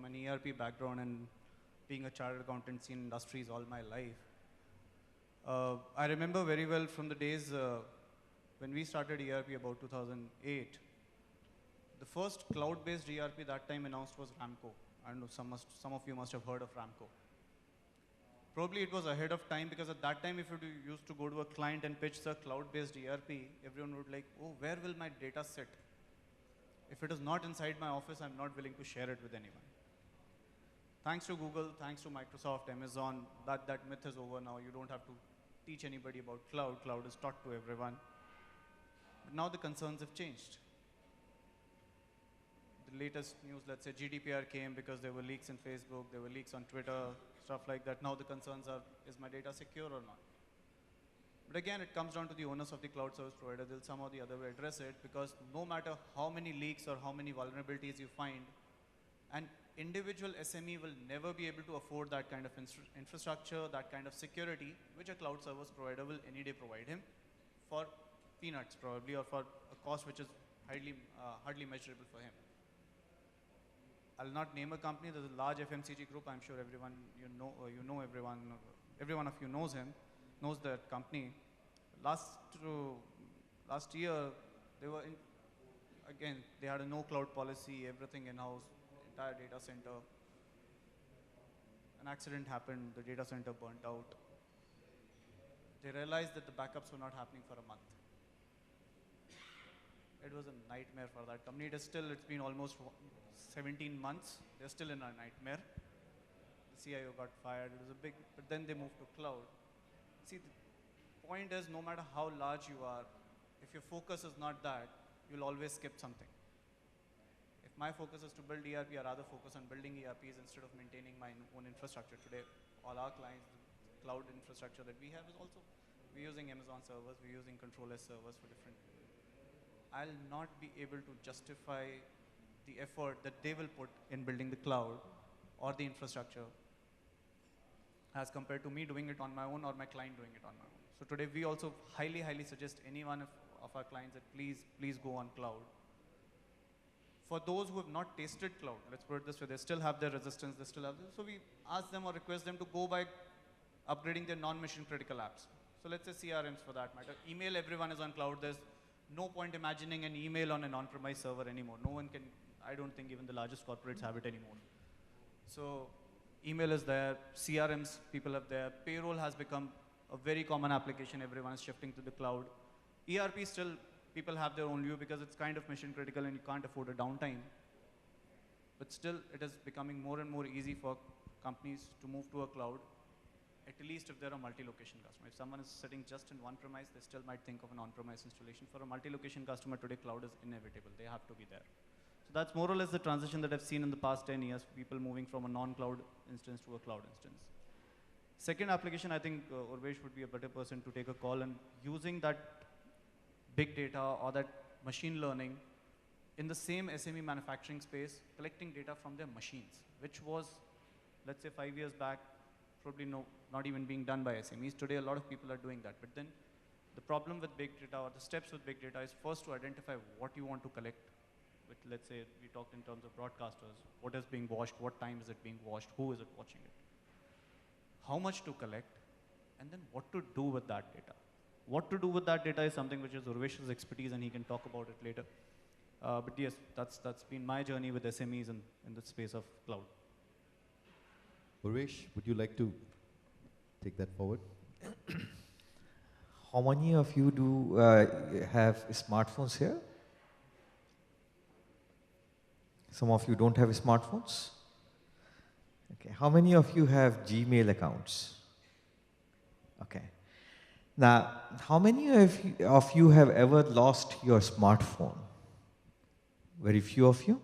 an ERP background and being a chartered accountant in industries all my life, I remember very well from the days when we started ERP about 2008. The first cloud-based ERP that time announced was Ramco. I don't know, some of you must have heard of Ramco. Probably it was ahead of time, because at that time, if you used to go to a client and pitch the cloud-based ERP, everyone would like, oh, where will my data sit? If it is not inside my office, I'm not willing to share it with anyone. Thanks to Google, thanks to Microsoft, Amazon, that myth is over now. You don't have to teach anybody about cloud. Cloud is taught to everyone. But now the concerns have changed. The latest news, let's say GDPR came because there were leaks in Facebook, there were leaks on Twitter, stuff like that. Now the concerns are, is my data secure or not? But again, it comes down to the owners of the cloud service provider. They'll somehow the other way address it, because no matter how many leaks or how many vulnerabilities you find, an individual SME will never be able to afford that kind of infrastructure, that kind of security, which a cloud service provider will any day provide him for peanuts probably, or for a cost which is hardly measurable for him. I'll not name a company. There's a large FMCG group. I'm sure everyone every one of you knows that company. Last year, they had a no cloud policy, everything in-house, entire data center. An accident happened, the data center burnt out. They realized that the backups were not happening for a month. It was a nightmare for that company. It's been almost 17 months. They're still in a nightmare. The CIO got fired. It was but then they moved to cloud. See, the point is, no matter how large you are, if your focus is not that, you'll always skip something. If my focus is to build ERP, I rather focus on building ERPs instead of maintaining my own infrastructure. Today, all our clients, the cloud infrastructure that we have is also, we're using Amazon servers, we're using Control-S servers for different. I'll not be able to justify the effort that they will put in building the cloud or the infrastructure as compared to me doing it on my own or my client doing it on my own. So today we also highly suggest any one of our clients that please go on cloud. For those who have not tasted cloud, let's put it this way, they still have their resistance, they still have this. So we ask them or request them to go by upgrading their non-mission critical apps. So let's say CRMs for that matter. Email, everyone is on cloud. There's no point imagining an email on an on-premise server anymore. No one can, I don't think even the largest corporates have it anymore. So email is there, CRMs people have there, payroll has become a very common application, everyone is shifting to the cloud. ERP still, people have their own view because it's kind of mission critical and you can't afford a downtime. But still, it is becoming more and more easy for companies to move to a cloud, at least if they're a multi-location customer. If someone is sitting just in one premise, they still might think of an on-premise installation. For a multi-location customer today, cloud is inevitable. They have to be there. So that's more or less the transition that I've seen in the past 10 years, people moving from a non-cloud instance to a cloud instance. Second application, I think Urvesh would be a better person to take a call, and using that big data or that machine learning in the same SME manufacturing space, collecting data from their machines, which was, let's say 5 years back, probably not even being done by SMEs. Today, a lot of people are doing that. But then the problem with big data, or the steps with big data, is first to identify what you want to collect. But let's say we talked in terms of broadcasters, what is being watched, what time is it being watched, who is it watching it, how much to collect, and then what to do with that data. What to do with that data is something which is Urvesh's expertise, and he can talk about it later. But yes, that's been my journey with SMEs in the space of cloud. Urvesh, would you like to take that forward? How many of you do have smartphones here? Some of you don't have smartphones? Okay. How many of you have Gmail accounts? Okay. Now, how many of you have ever lost your smartphone? Very few of you?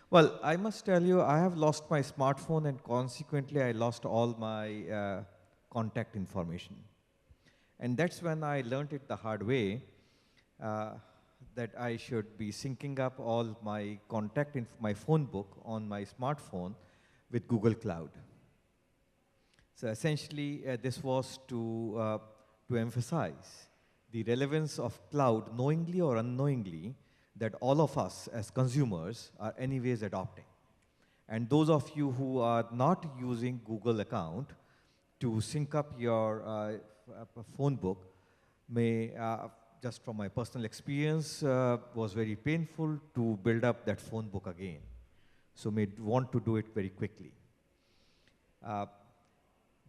Well, I must tell you, I have lost my smartphone, and consequently, I lost all my contact information. And that's when I learned it the hard way, that I should be syncing up all my contact in my phone book on my smartphone with Google Cloud. So essentially, this was to emphasize the relevance of cloud, knowingly or unknowingly, that all of us as consumers are anyways adopting. And those of you who are not using Google account to sync up your phone book may, just from my personal experience, was very painful to build up that phone book again. So may want to do it very quickly.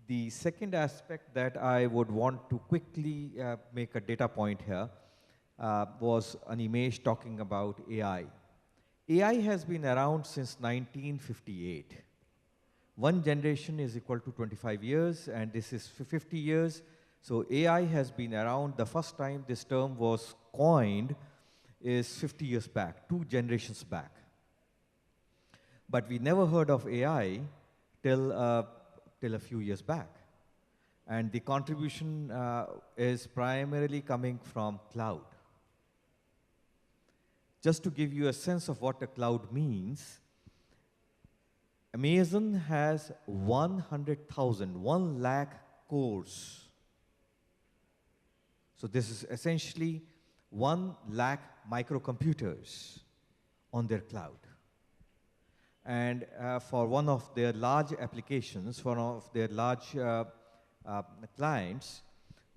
The second aspect that I would want to quickly make a data point here was Animesh talking about AI. AI has been around since 1958. One generation is equal to 25 years, and this is 50 years. So AI has been around. The first time this term was coined is 50 years back, 2 generations back. But we never heard of AI till a few years back. And the contribution is primarily coming from cloud. Just to give you a sense of what a cloud means, Amazon has 100,000, 1 lakh cores. So this is essentially 1 lakh microcomputers on their cloud. And for one of their large applications, for one of their large clients,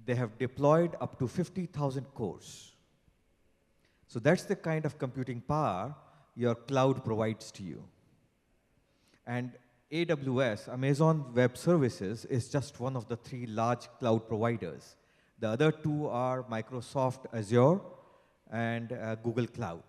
they have deployed up to 50,000 cores. So that's the kind of computing power your cloud provides to you. And AWS, Amazon Web Services, is just one of the 3 large cloud providers. The other 2 are Microsoft Azure and Google Cloud.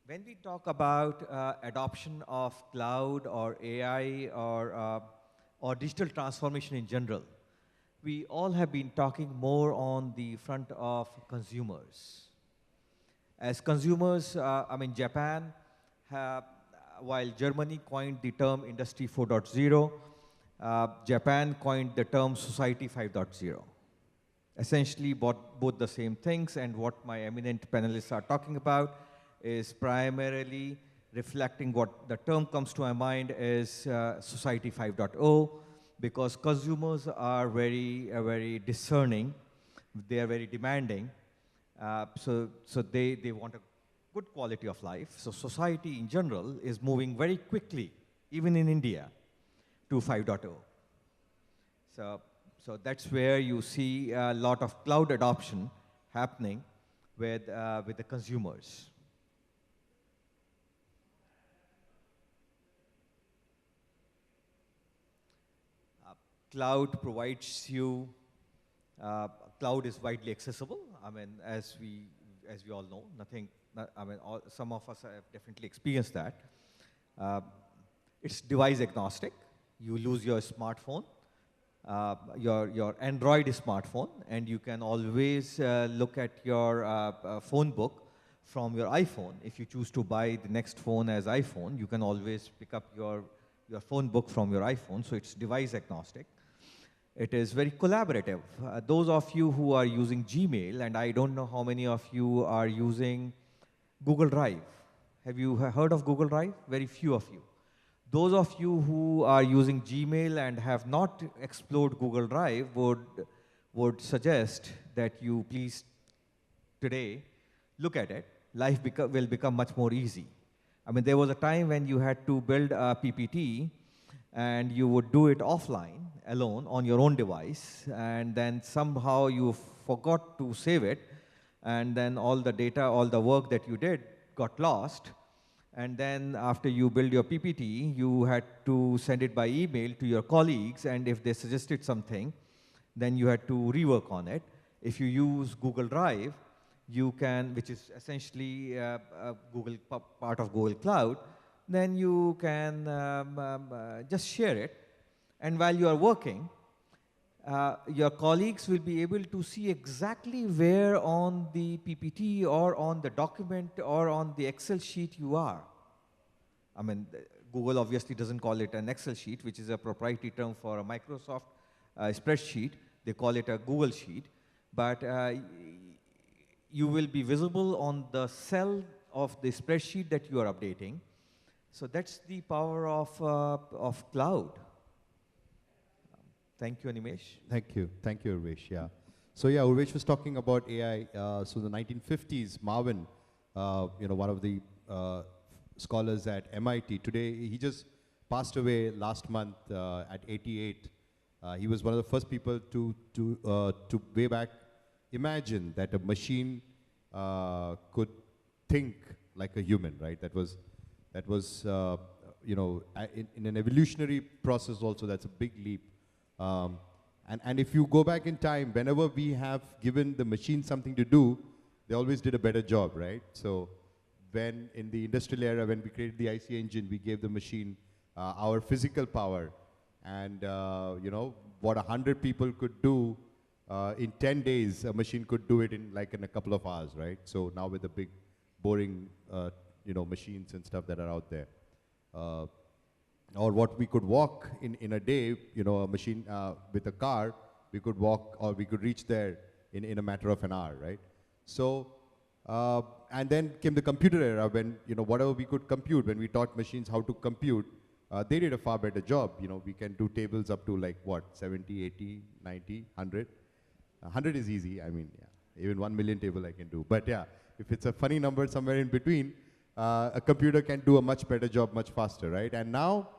When we talk about adoption of cloud or AI or digital transformation in general, we all have been talking more on the front of consumers. As consumers, Japan, while Germany coined the term Industry 4.0, Japan coined the term Society 5.0. Essentially, both the same things, and what my eminent panelists are talking about is primarily reflecting what the term comes to my mind is Society 5.0, because consumers are very discerning, they are very demanding, so they want a good quality of life. So society in general is moving very quickly, even in India, to 5.0. So that's where you see a lot of cloud adoption happening with the consumers. Cloud provides you, cloud is widely accessible. As we all know, some of us have definitely experienced that. It's device agnostic. You lose your smartphone, your Android smartphone, and you can always look at your phone book from your iPhone. If you choose to buy the next phone as iPhone, you can always pick up your phone book from your iPhone, so it's device agnostic. It is very collaborative. Those of you who are using Gmail, and I don't know how many of you are using Google Drive. Have you heard of Google Drive? Very few of you. Those of you who are using Gmail and have not explored Google Drive would suggest that you please today look at it. Life will become much more easy. There was a time when you had to build a PPT and you would do it offline, alone, on your own device, and then somehow you forgot to save it, and then all the data, all the work that you did got lost. And then after you build your PPT, you had to send it by email to your colleagues, and if they suggested something, then you had to rework on it. If you use Google Drive, you can, which is essentially part of Google Cloud, then you can just share it. And while you are working, your colleagues will be able to see exactly where on the PPT or on the document or on the Excel sheet you are. I mean, Google obviously doesn't call it an Excel sheet, which is a proprietary term for a Microsoft spreadsheet. They call it a Google sheet. But you will be visible on the cell of the spreadsheet that you are updating. So that's the power of cloud. Thank you, Animesh. Thank you, Urvesh. Yeah. So yeah, Urvesh was talking about AI. So the 1950s, Marvin, one of the scholars at MIT. Today, he just passed away last month at 88. He was one of the first people to way back imagine that a machine could think like a human, right? That was in an evolutionary process also, that's a big leap. And if you go back in time, whenever we have given the machine something to do, they always did a better job, right? So when in the industrial era, when we created the IC engine, we gave the machine our physical power. And what 100 people could do in 10 days, a machine could do it in a couple of hours, right? So now with the big, boring, machines and stuff that are out there. Or what we could walk in a day, a machine with a car, we could walk or we could reach there in a matter of an hour, right? So, and then came the computer era when, whatever we could compute, when we taught machines how to compute, they did a far better job. We can do tables up to 70, 80, 90, 100. 100 is easy. I mean, yeah, even 1 million table I can do. But yeah, if it's a funny number somewhere in between, a computer can do a much better job, much faster, right? And now,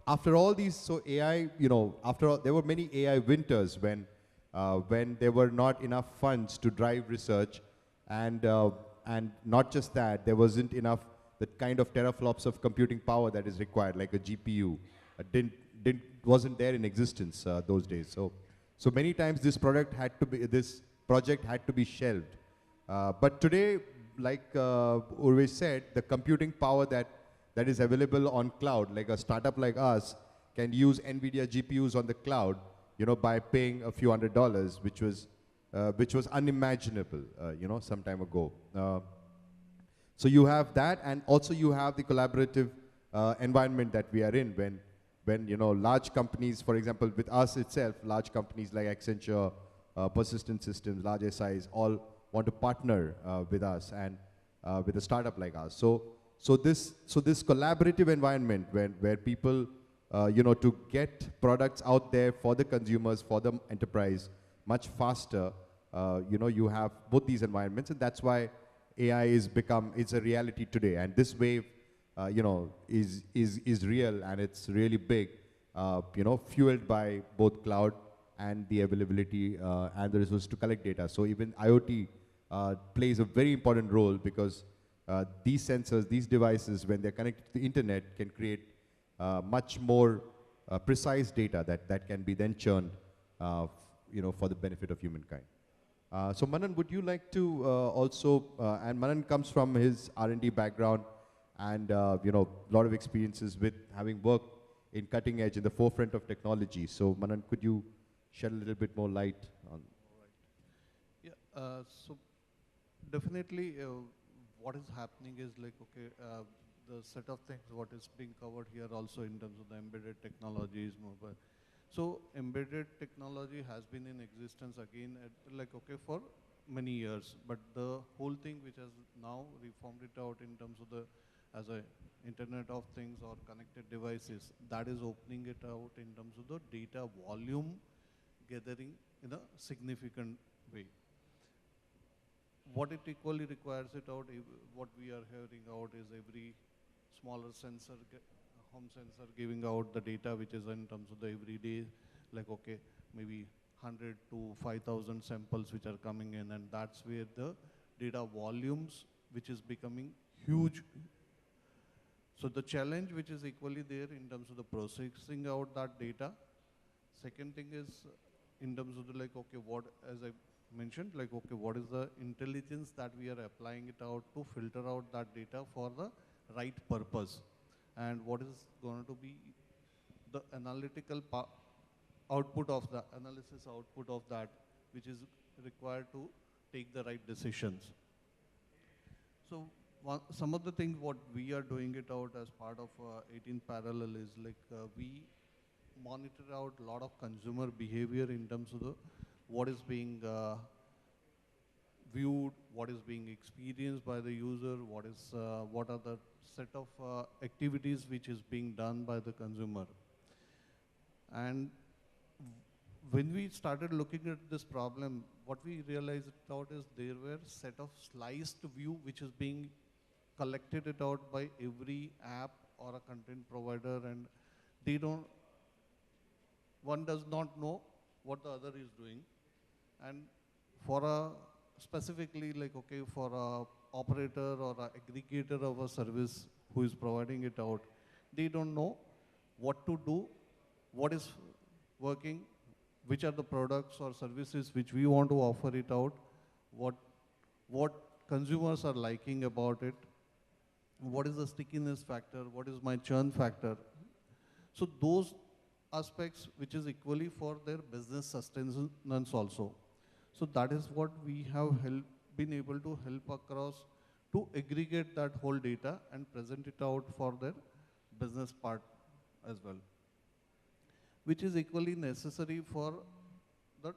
after all these, so AI, after all, there were many AI winters when there were not enough funds to drive research, and not just that, there wasn't enough the kind of teraflops of computing power that is required, like a GPU, wasn't there in existence those days. So many times this project had to be shelved. But today, like Urvesh said, the computing power that is available on cloud, like a startup like us, can use NVIDIA GPUs on the cloud, by paying a few $100s, which was unimaginable, some time ago. So you have that, and also you have the collaborative environment that we are in when large companies, for example, with us itself, large companies like Accenture, Persistent Systems, large SIs, all want to partner with us and with a startup like us. So this collaborative environment where people, to get products out there for the consumers, for the enterprise much faster, you have both these environments, and that's why AI it's a reality today. And this wave, is real, and it's really big, fueled by both cloud and the availability and the resources to collect data. So even IoT plays a very important role, because these sensors, these devices, when they're connected to the internet, can create much more precise data that can be then churned, for the benefit of humankind. So Manan, would you like to also, and Manan comes from his R&D background and, a lot of experiences with having worked in cutting edge, in the forefront of technology. So Manan, could you shed a little bit more light on? Yeah, so definitely what is happening is the set of things what is being covered here also in terms of the embedded technologies, mobile. So embedded technology has been in existence again for many years, but the whole thing which has now reformed it out in terms of as a Internet of Things or connected devices, that is opening it out in terms of the data volume gathering in a significant way. What it equally requires it out, what we are hearing out is every smaller sensor home sensor giving out the data which is in terms of the everyday, like okay, maybe 100 to 5,000 samples which are coming in, and that's where the data volumes which is becoming huge. So the challenge which is equally there in terms of the processing out that data. Second thing is in terms of the like, okay, what, as I mentioned, like, okay, what is the intelligence that we are applying it out to filter out that data for the right purpose, and what is going to be the analytical output of the analysis output of that, which is required to take the right decisions. So some of the things what we are doing it out as part of 18 Parallel is like we monitor out a lot of consumer behavior in terms of the what is being viewed, what is being experienced by the user, what are the set of activities which is being done by the consumer. And when we started looking at this problem, what we realized out is there were set of sliced view which is being collected it out by every app or a content provider, and they don't, one does not know what the other is doing. And for a specifically like, okay, for a operator or a aggregator of a service who is providing it out, they don't know what to do, what is working, which are the products or services which we want to offer it out, what consumers are liking about it, what is the stickiness factor, what is my churn factor. So those aspects which is equally for their business sustenance also. So that is what we have been able to help across to aggregate that whole data and present it out for their business part as well, which is equally necessary for the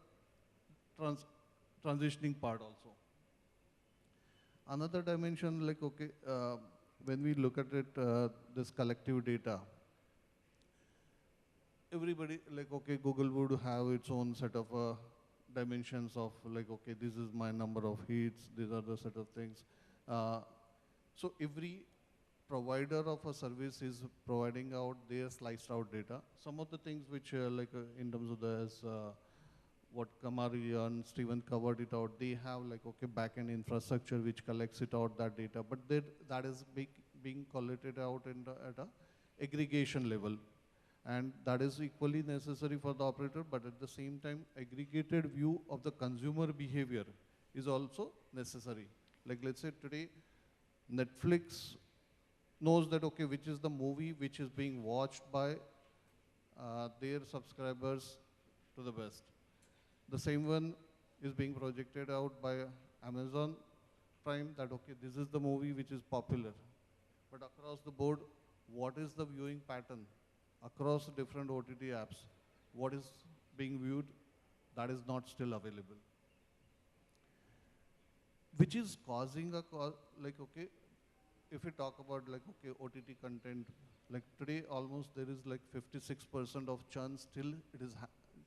transitioning part also. Another dimension, like, okay, when we look at it, this collective data, everybody, like, okay, Google would have its own set of dimensions of like, okay, this is my number of hits, these are the set of things. So every provider of a service is providing out their sliced out data. Some of the things which like in terms of this, what Kamari and Steven covered it out, they have like, okay, backend infrastructure which collects it out, that data, but that is being collected out at a aggregation level. And that is equally necessary for the operator, but at the same time, aggregated view of the consumer behavior is also necessary. Like, let's say today, Netflix knows that, okay, which is the movie which is being watched by their subscribers to the best. The same one is being projected out by Amazon Prime, that, okay, this is the movie which is popular. But across the board, what is the viewing pattern? Across different OTT apps, what is being viewed, that is not still available. Which is causing a, like, okay, if we talk about like, okay, OTT content, like today almost there is like 56% of churn still,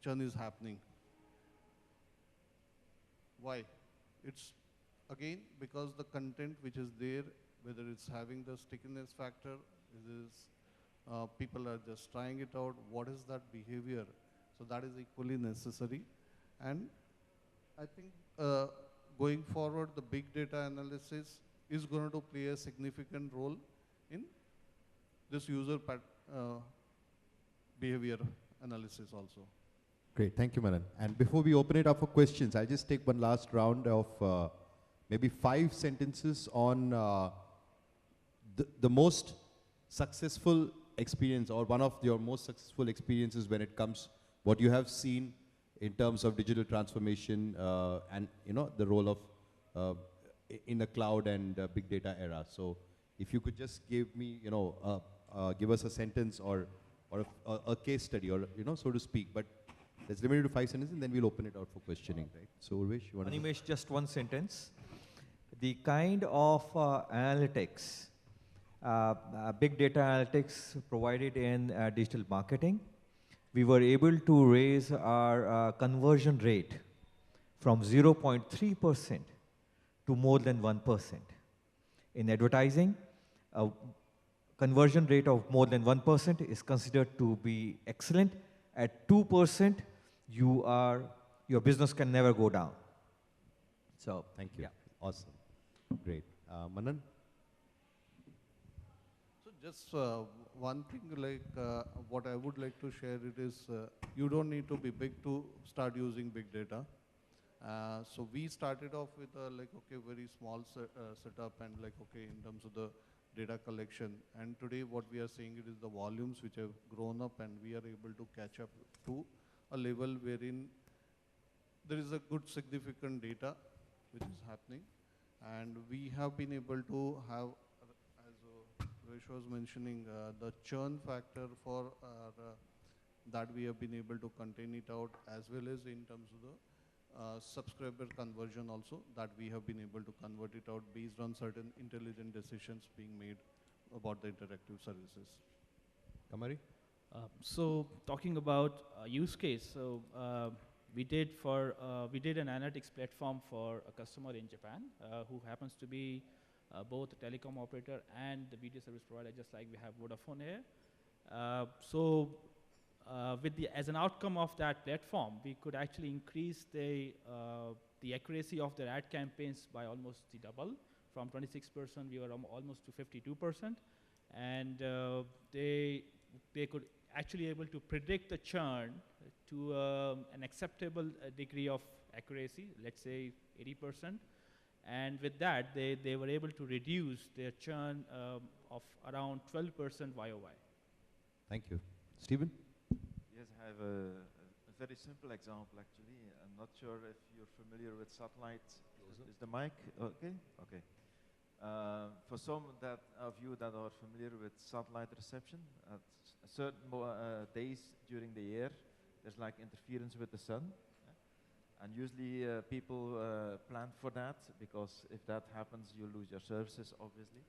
churn is happening. Why? It's again because the content which is there, whether it's having the stickiness factor, people are just trying it out, what is that behavior? So that is equally necessary. And I think going forward, the big data analysis is going to play a significant role in this user behavior analysis also. Great, thank you, Manan. And before we open it up for questions, I'll just take one last round of maybe 5 sentences on the most successful experience, or one of your most successful experiences when it comes, what you have seen in terms of digital transformation and the role of in the cloud and big data era. So if you could just give me, give us a sentence or a case study, or so to speak, but let's limit it to 5 sentences and then we'll open it out for questioning, right? So Urvesh, you want to... Animesh, just one sentence. The kind of analytics, big data analytics provided in digital marketing, we were able to raise our conversion rate from 0.3% to more than 1%. In advertising, conversion rate of more than 1% is considered to be excellent. At 2%, your business can never go down. So, Thank you. yeah. Awesome. Great. Manan? So just one thing, like what I would like to share it is, you don't need to be big to start using big data. So we started off with like, okay, very small setup and like, okay, in terms of the data collection. And today what we are seeing it is the volumes which have grown up, and we are able to catch up to a level wherein there is a good significant data which is happening. And we have been able to have, as Urvesh was mentioning, the churn factor for that we have been able to contain it out, as well as in terms of the subscriber conversion also, that we have been able to convert it out based on certain intelligent decisions being made about the interactive services. Kamari? So talking about use case, so we did an analytics platform for a customer in Japan who happens to be both a telecom operator and the video service provider, just like we have Vodafone here. As an outcome of that platform, we could actually increase the accuracy of their ad campaigns by almost the double. From 26%, we were almost to 52%, and they could actually able to predict the churn to an acceptable degree of accuracy, let's say 80%. And with that, they were able to reduce their churn of around 12% YOY. Thank you. Stephen? Yes, I have a very simple example actually. I'm not sure if you're familiar with satellite. Is the mic okay? Okay. For some of you that are familiar with satellite reception, at certain days during the year, there's like interference with the sun. And usually people plan for that, because if that happens, you lose your services, obviously.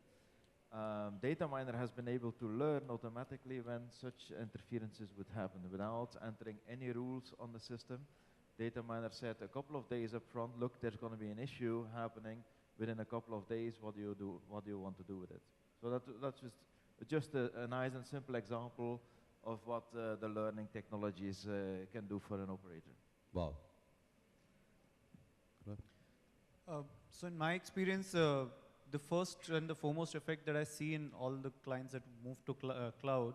Data miner has been able to learn automatically when such interferences would happen without entering any rules on the system. Data miner said a couple of days up front, look, there's going to be an issue happening within a couple of days. What do you do? What do you want to do with it? So that's just a nice and simple example of what the learning technologies can do for an operator. Wow. So in my experience, the first and the foremost effect that I see in all the clients that move to cloud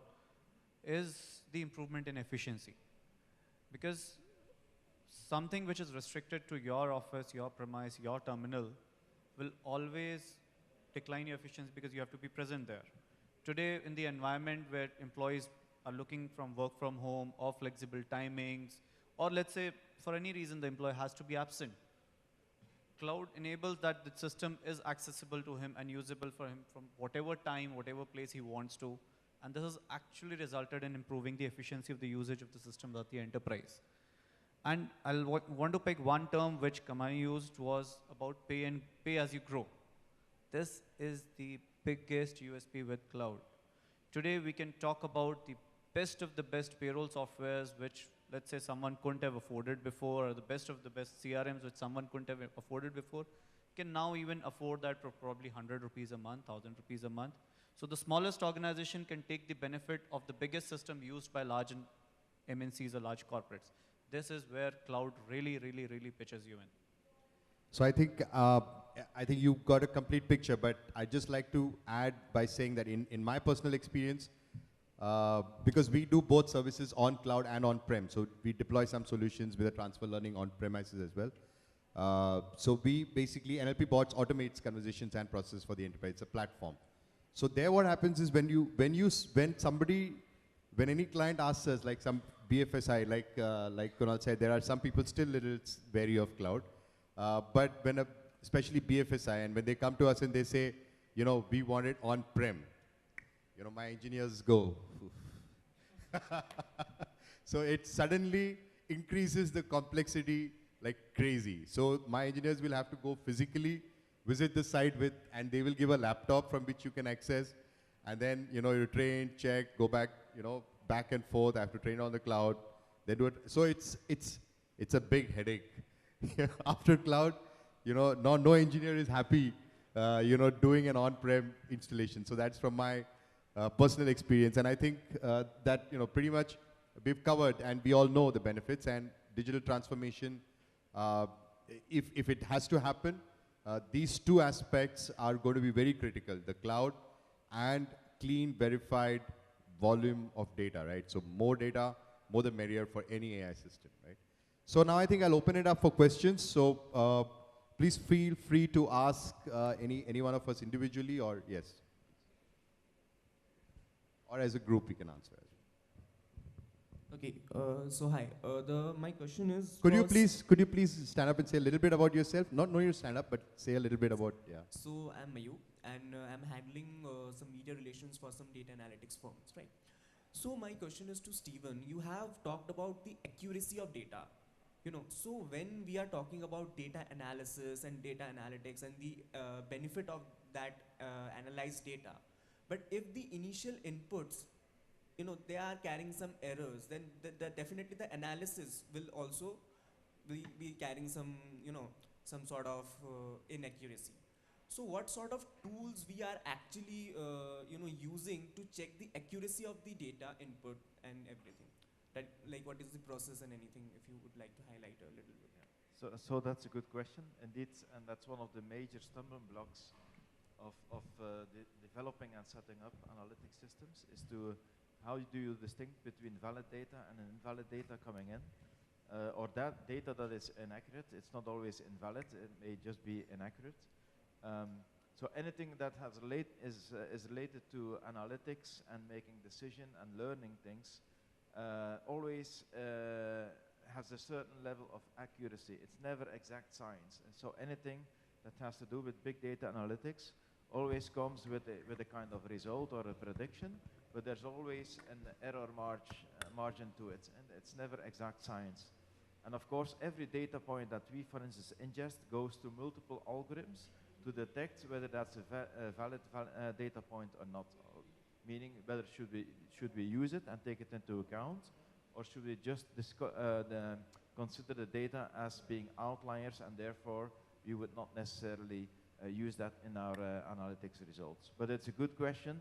is the improvement in efficiency. Because something which is restricted to your office, your premise, your terminal will always decline your efficiency, because you have to be present there. Today, in the environment where employees are looking from work from home or flexible timings, or let's say for any reason the employee has to be absent, cloud enables that the system is accessible to him and usable for him from whatever time, whatever place he wants to. And this has actually resulted in improving the efficiency of the usage of the system at the enterprise. And I'll want to pick one term which Kamari used, was about pay as you grow. This is the biggest USP with cloud. Today we can talk about the best of the best payroll softwares which, let's say, someone couldn't have afforded before, or the best of the best CRMs which someone couldn't have afforded before, can now even afford that for probably 100 rupees a month, 1,000 rupees a month. So the smallest organization can take the benefit of the biggest system used by large MNCs or large corporates. This is where cloud really, really, really pitches you in. So I think you got a complete picture, but I'd just like to add by saying that in my personal experience, because we do both services on cloud and on-prem, so we deploy some solutions with a transfer learning on-premises as well. So we basically, NLP Bots automates conversations and processes for the enterprise. It's a platform. So there what happens is when any client asks us, like some BFSI, like Kunal said, there are some people still little wary of cloud. But especially BFSI, and when they come to us and they say, we want it on-prem, my engineers go. So it suddenly increases the complexity like crazy. So my engineers will have to go physically visit the site and they will give a laptop from which you can access, and then you train, check, go back, back and forth. I have to train on the cloud. They do it. So it's a big headache. After cloud, no engineer is happy, doing an on-prem installation. So that's from my personal experience. And I think that pretty much we've covered, and we all know the benefits. And digital transformation, if it has to happen, these two aspects are going to be very critical: the cloud and clean, verified volume of data, right? So more data, more the merrier for any AI system, right? So now I think I'll open it up for questions. So please feel free to ask any one of us individually, or yes, or as a group we can answer. Okay, so hi. My question is. Could you please stand up and say a little bit about yourself? Not know you stand up, but say a little bit about, yeah. So I'm Mayu, and I'm handling some media relations for some data analytics firms, right? So my question is to Stephen. You have talked about the accuracy of data. So when we are talking about data analysis and data analytics and the benefit of that analyzed data, but if the initial inputs, they are carrying some errors, then definitely the analysis will also be carrying some, some sort of inaccuracy. So what sort of tools we are actually, using to check the accuracy of the data input and everything? That, like, what is the process and anything, if you would like to highlight a little bit? Yeah. So that's a good question, indeed, and that's one of the major stumbling blocks of developing and setting up analytic systems, is to how do you distinguish between valid data and invalid data coming in, or that data that is inaccurate. It's not always invalid, it may just be inaccurate. So anything that is related to analytics and making decision and learning things always has a certain level of accuracy. It's never exact science. And so anything that has to do with big data analytics always comes with a kind of result or a prediction, but there's always an error margin to it, and it's never exact science. And of course, every data point that we, for instance, ingest goes to multiple algorithms to detect whether that's a valid data point or not. Meaning, whether should we use it and take it into account, or should we just consider the data as being outliers, and therefore we would not necessarily use that in our analytics results. But it's a good question.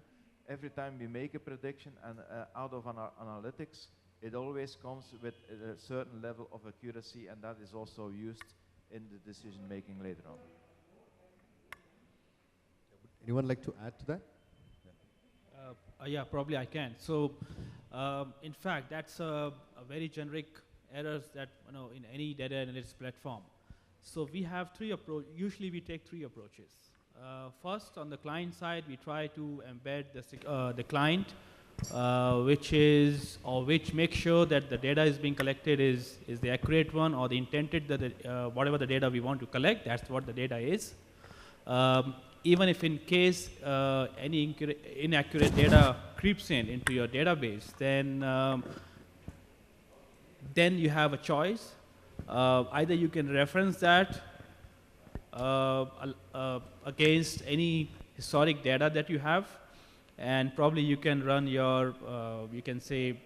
Every time we make a prediction and out of analytics, it always comes with a certain level of accuracy, and that is also used in the decision making later on. Anyone like to add to that? Yeah, probably I can. So, in fact, that's a very generic errors that in any data analytics platform. So we have three approaches. Usually, we take three approaches. First, on the client side, we try to embed the client, which makes sure that the data is being collected is the accurate one, or the intended whatever the data we want to collect. That's what the data is. Even if in case any inaccurate data creeps into your database, then you have a choice. Either you can reference that against any historic data that you have, and probably you can run your, you can say,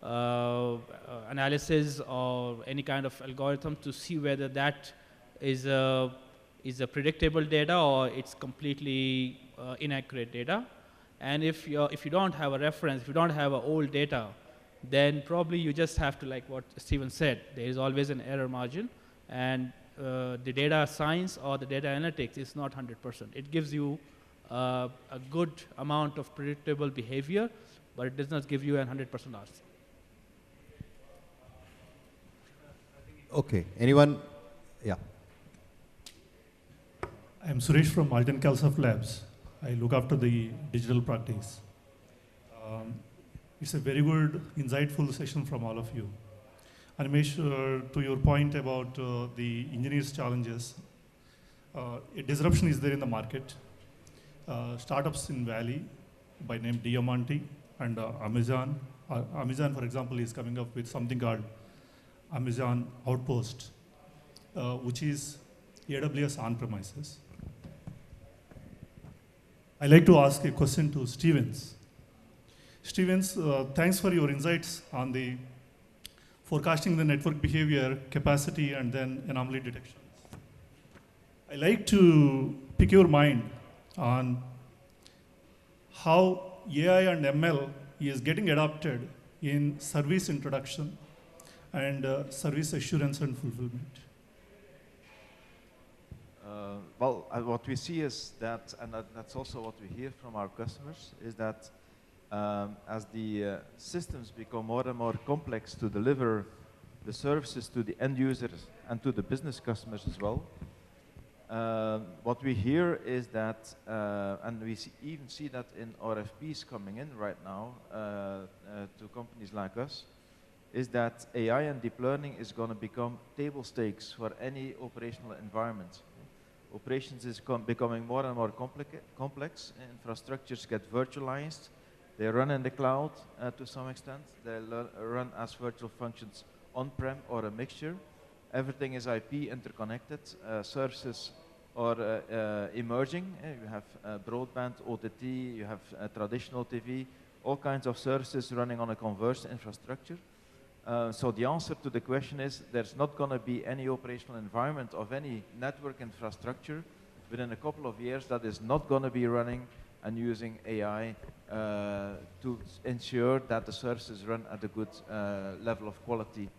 analysis or any kind of algorithm to see whether that is a predictable data or it's completely inaccurate data. And if you don't have a reference, if you don't have old data, then probably you just have to, like what Stephen said, there is always an error margin, and the data science or the data analytics is not 100%. It gives you a good amount of predictable behavior, but it does not give you a 100% RC. Okay, anyone? Yeah. I'm Suresh from Malton Calsoft Labs. I look after the digital practice. It's a very good, insightful session from all of you. Animesh, to your point about the engineers' challenges, a disruption is there in the market. Startups in Valley by name Diamante and Amazon. Amazon, for example, is coming up with something called Amazon Outpost, which is AWS on-premises. I'd like to ask a question to Stevens. Stevens, thanks for your insights on the forecasting the network behavior, capacity, and then anomaly detection. I'd like to pick your mind on how AI and ML is getting adopted in service introduction and service assurance and fulfillment? What we see is that, and that's also what we hear from our customers, is that as the systems become more and more complex to deliver the services to the end users and to the business customers as well, what we hear is that, and we even see that in RFPs coming in right now to companies like us, is that AI and deep learning is going to become table stakes for any operational environment. Operations is becoming more and more complex. Infrastructures get virtualized. They run in the cloud to some extent. They run as virtual functions on-prem or a mixture. Everything is IP interconnected. Services are emerging. You have broadband, OTT, you have traditional TV, all kinds of services running on a converged infrastructure. So the answer to the question is there's not going to be any operational environment of any network infrastructure within a couple of years that is not going to be running and using AI to ensure that the services run at a good level of quality.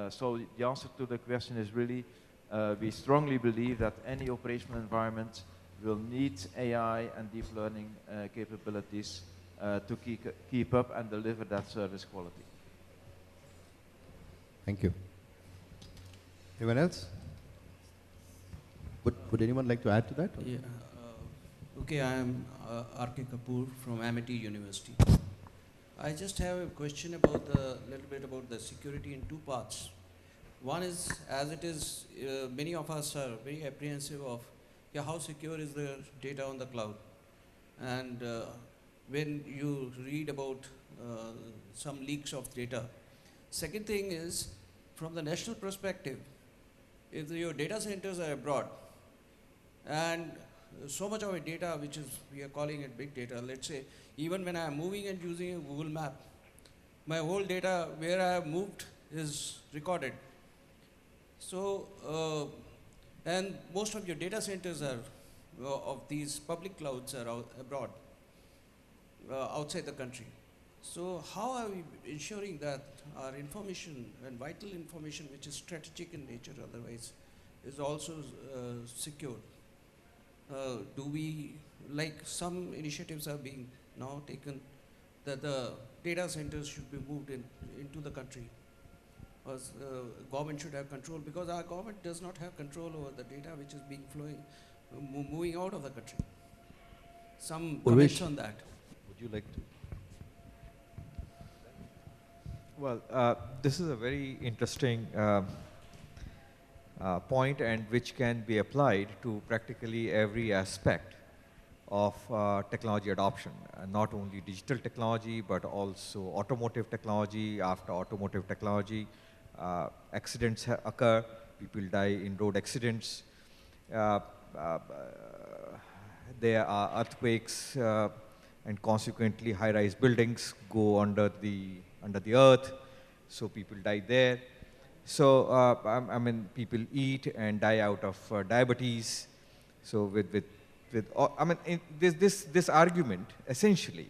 So the answer to the question is really, we strongly believe that any operational environment will need AI and deep learning capabilities to keep up and deliver that service quality. Thank you. Anyone else? Would anyone like to add to that? Yeah. Okay, I am R.K. Kapoor from Amity University. I just have a question about little bit about the security in two parts. One is, as it is, many of us are very apprehensive of how secure is the data on the cloud. And when you read about some leaks of data. Second thing is, from the national perspective, if your data centers are abroad, and so much of our data, which is, we are calling it big data, let's say, even when I am moving and using a Google map, my whole data where I have moved is recorded. So, and most of your data centers are, of these public clouds are abroad, outside the country. So how are we ensuring that our information and vital information, which is strategic in nature otherwise, is also secure? Do we, like some initiatives are being now taken, that the data centers should be moved into the country? Because government should have control, because our government does not have control over the data which is being moving out of the country. Some comments on that. Would you like to? Well, this is a very interesting point, and which can be applied to practically every aspect of technology adoption. Not only digital technology, but also automotive technology. After automotive technology, accidents occur, people die in road accidents. There are earthquakes, and consequently high-rise buildings go under the earth, so people die there. So I mean, people eat and die out of diabetes. So I mean, this argument essentially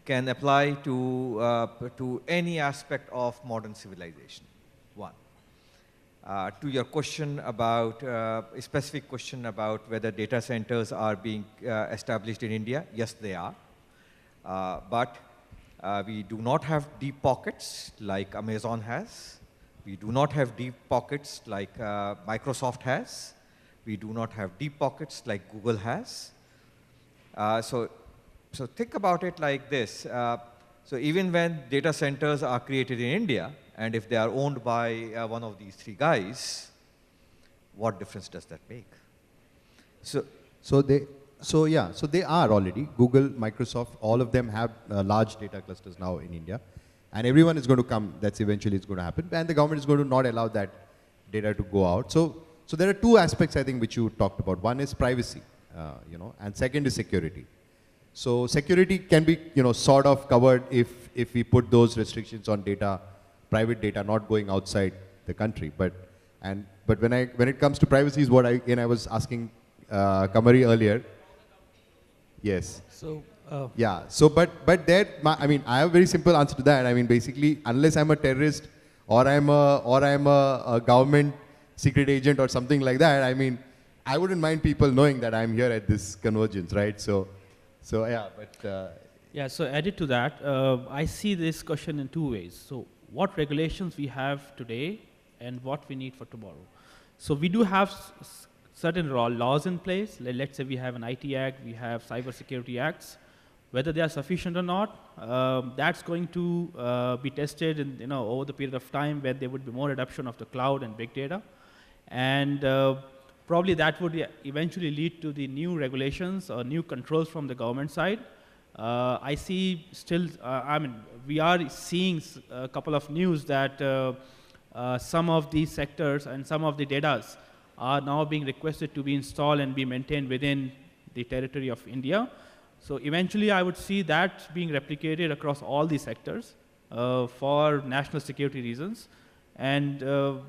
can apply to any aspect of modern civilization. One. To your question about, a specific question about whether data centers are being established in India, yes, they are. But we do not have deep pockets like Amazon has. We do not have deep pockets like Microsoft has. We do not have deep pockets like Google has. So think about it like this. So even when data centers are created in India, and if they are owned by one of these three guys, what difference does that make? So they are already, Google, Microsoft, all of them have large data clusters now in India. And everyone is going to come, that's eventually it's going to happen. And the government is going to not allow that data to go out. So there are two aspects, I think, which you talked about. One is privacy, and second is security. So security can be, sort of covered if we put those restrictions on data, private data not going outside the country. But when it comes to privacy is what I was asking Kamari earlier. Yes. So Yeah. So, but there, I mean, I have a very simple answer to that. I mean, basically, unless I'm a terrorist or I'm a government secret agent or something like that, I mean, I wouldn't mind people knowing that I'm here at this convergence, right? So yeah, but. Yeah, so added to that, I see this question in two ways. So what regulations we have today and what we need for tomorrow. So we do have certain laws in place. Let's say we have an IT Act, we have cybersecurity acts. Whether they are sufficient or not, that's going to be tested in, over the period of time where there would be more adoption of the cloud and big data. And probably that would eventually lead to the new regulations or new controls from the government side. I see still, I mean, we are seeing a couple of news that some of these sectors and some of the data are now being requested to be installed and be maintained within the territory of India. So eventually I would see that being replicated across all these sectors for national security reasons. And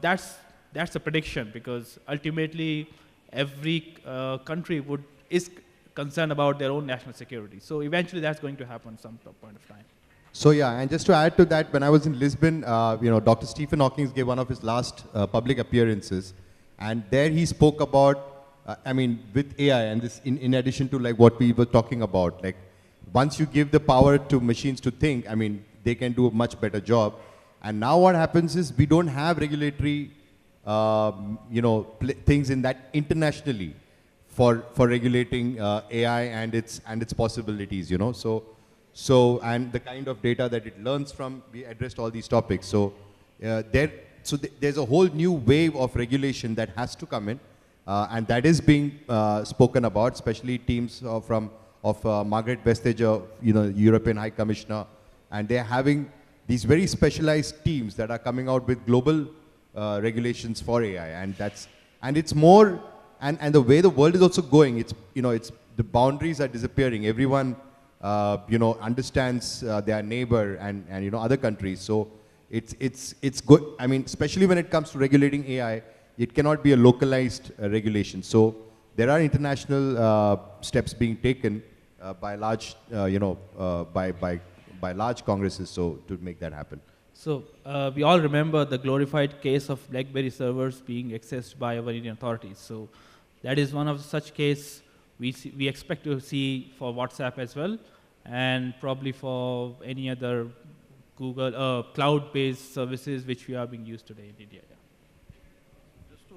that's a prediction, because ultimately every country is concerned about their own national security. So eventually that's going to happen some point of time. So yeah, and just to add to that, when I was in Lisbon, Dr. Stephen Hawking gave one of his last public appearances, and there he spoke about, I mean, with AI, and this in addition to like what we were talking about, like once you give the power to machines to think, I mean, they can do a much better job. And now what happens is we don't have regulatory, things in that internationally for regulating AI and its possibilities, So and the kind of data that it learns from, we addressed all these topics. So there's a whole new wave of regulation that has to come in, and that is being spoken about, especially teams of Margaret Vestager, European High Commissioner, and they're having these very specialized teams that are coming out with global regulations for AI, and it's more. And the way the world is also going, it's the boundaries are disappearing. Everyone, understands their neighbor and other countries. So it's good. I mean, especially when it comes to regulating AI, it cannot be a localized regulation. So there are international steps being taken by large, by large congresses. So to make that happen. So we all remember the glorified case of BlackBerry servers being accessed by our Indian authorities. So that is one of such case we expect to see for WhatsApp as well, and probably for any other Google cloud-based services which we are being used today in India. Yeah. Just to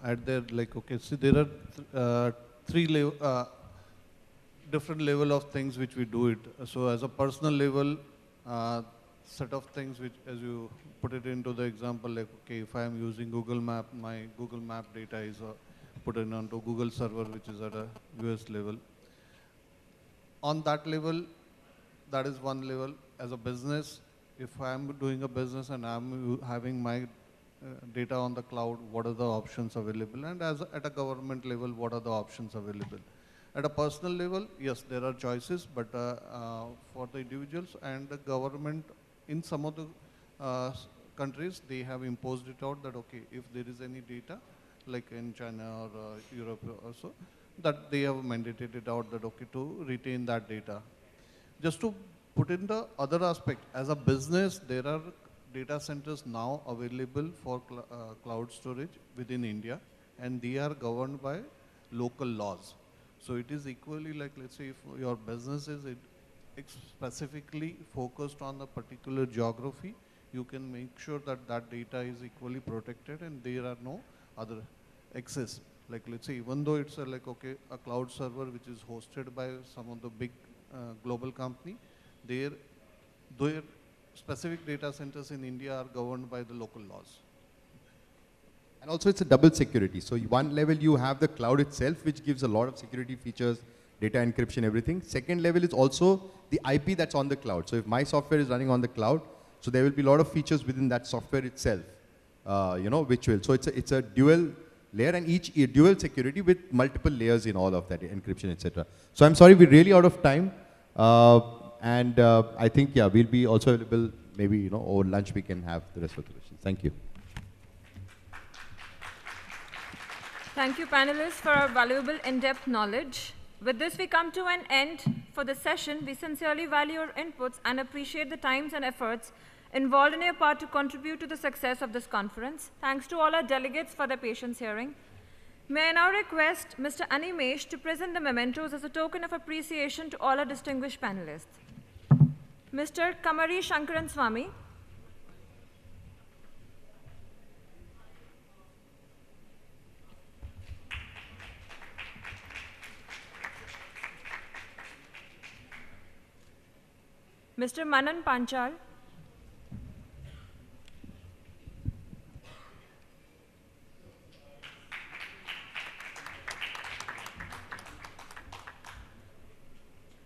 add there, like, okay, so there are three different level of things which we do it. So as a personal level, set of things which, as you put it into the example, like, okay, if I am using Google Map, my Google Map data is put in onto Google server, which is at a US level. On that level, that is one level. As a business, if I am doing a business and I am having my data on the cloud, what are the options available? And at a government level, what are the options available? At a personal level, yes, there are choices, but for the individuals and the government, in some of the countries, they have imposed it out that, okay, if there is any data, like in China or Europe also, that they have mandated it out that, okay, to retain that data. Just to put in the other aspect, as a business, there are data centers now available for cloud storage within India, and they are governed by local laws. So it is equally like, let's say, if your business is specifically focused on a particular geography, you can make sure that that data is equally protected and there are no other access. Like, let's say, even though it's a cloud server which is hosted by some of the big global company, their specific data centers in India are governed by the local laws. And also it's a double security. So one level you have the cloud itself, which gives a lot of security features, data encryption, everything. Second level is also the IP that's on the cloud. So if my software is running on the cloud, so there will be a lot of features within that software itself, which will. So it's a dual layer, and each dual security with multiple layers in all of that, encryption, etc. So I'm sorry, we're really out of time. And I think, yeah, we'll be also available, maybe, over lunch we can have the rest of the questions. Thank you. Thank you, panelists, for our valuable in-depth knowledge. With this, we come to an end for the session. We sincerely value your inputs and appreciate the times and efforts involved in your part to contribute to the success of this conference. Thanks to all our delegates for their patience hearing. May I now request Mr. Animesh to present the mementos as a token of appreciation to all our distinguished panelists. Mr. Kamari Shankaran Swami. Mr. Manan Panchal.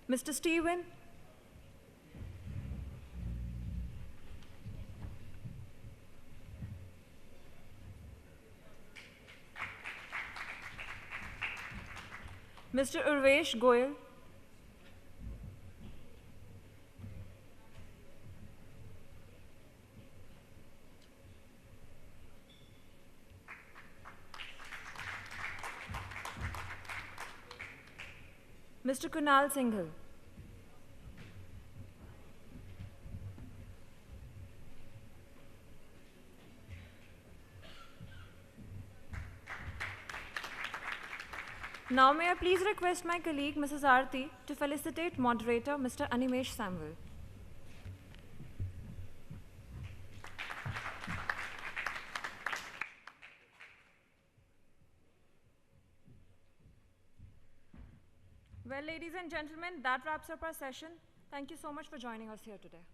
Mr. Steven. Mr. Urvesh Goel. Mr. Kunal Singhal. Now may I please request my colleague Mrs. Aarti to felicitate moderator Mr. Animesh Samuel. Well, ladies and gentlemen, that wraps up our session. Thank you so much for joining us here today.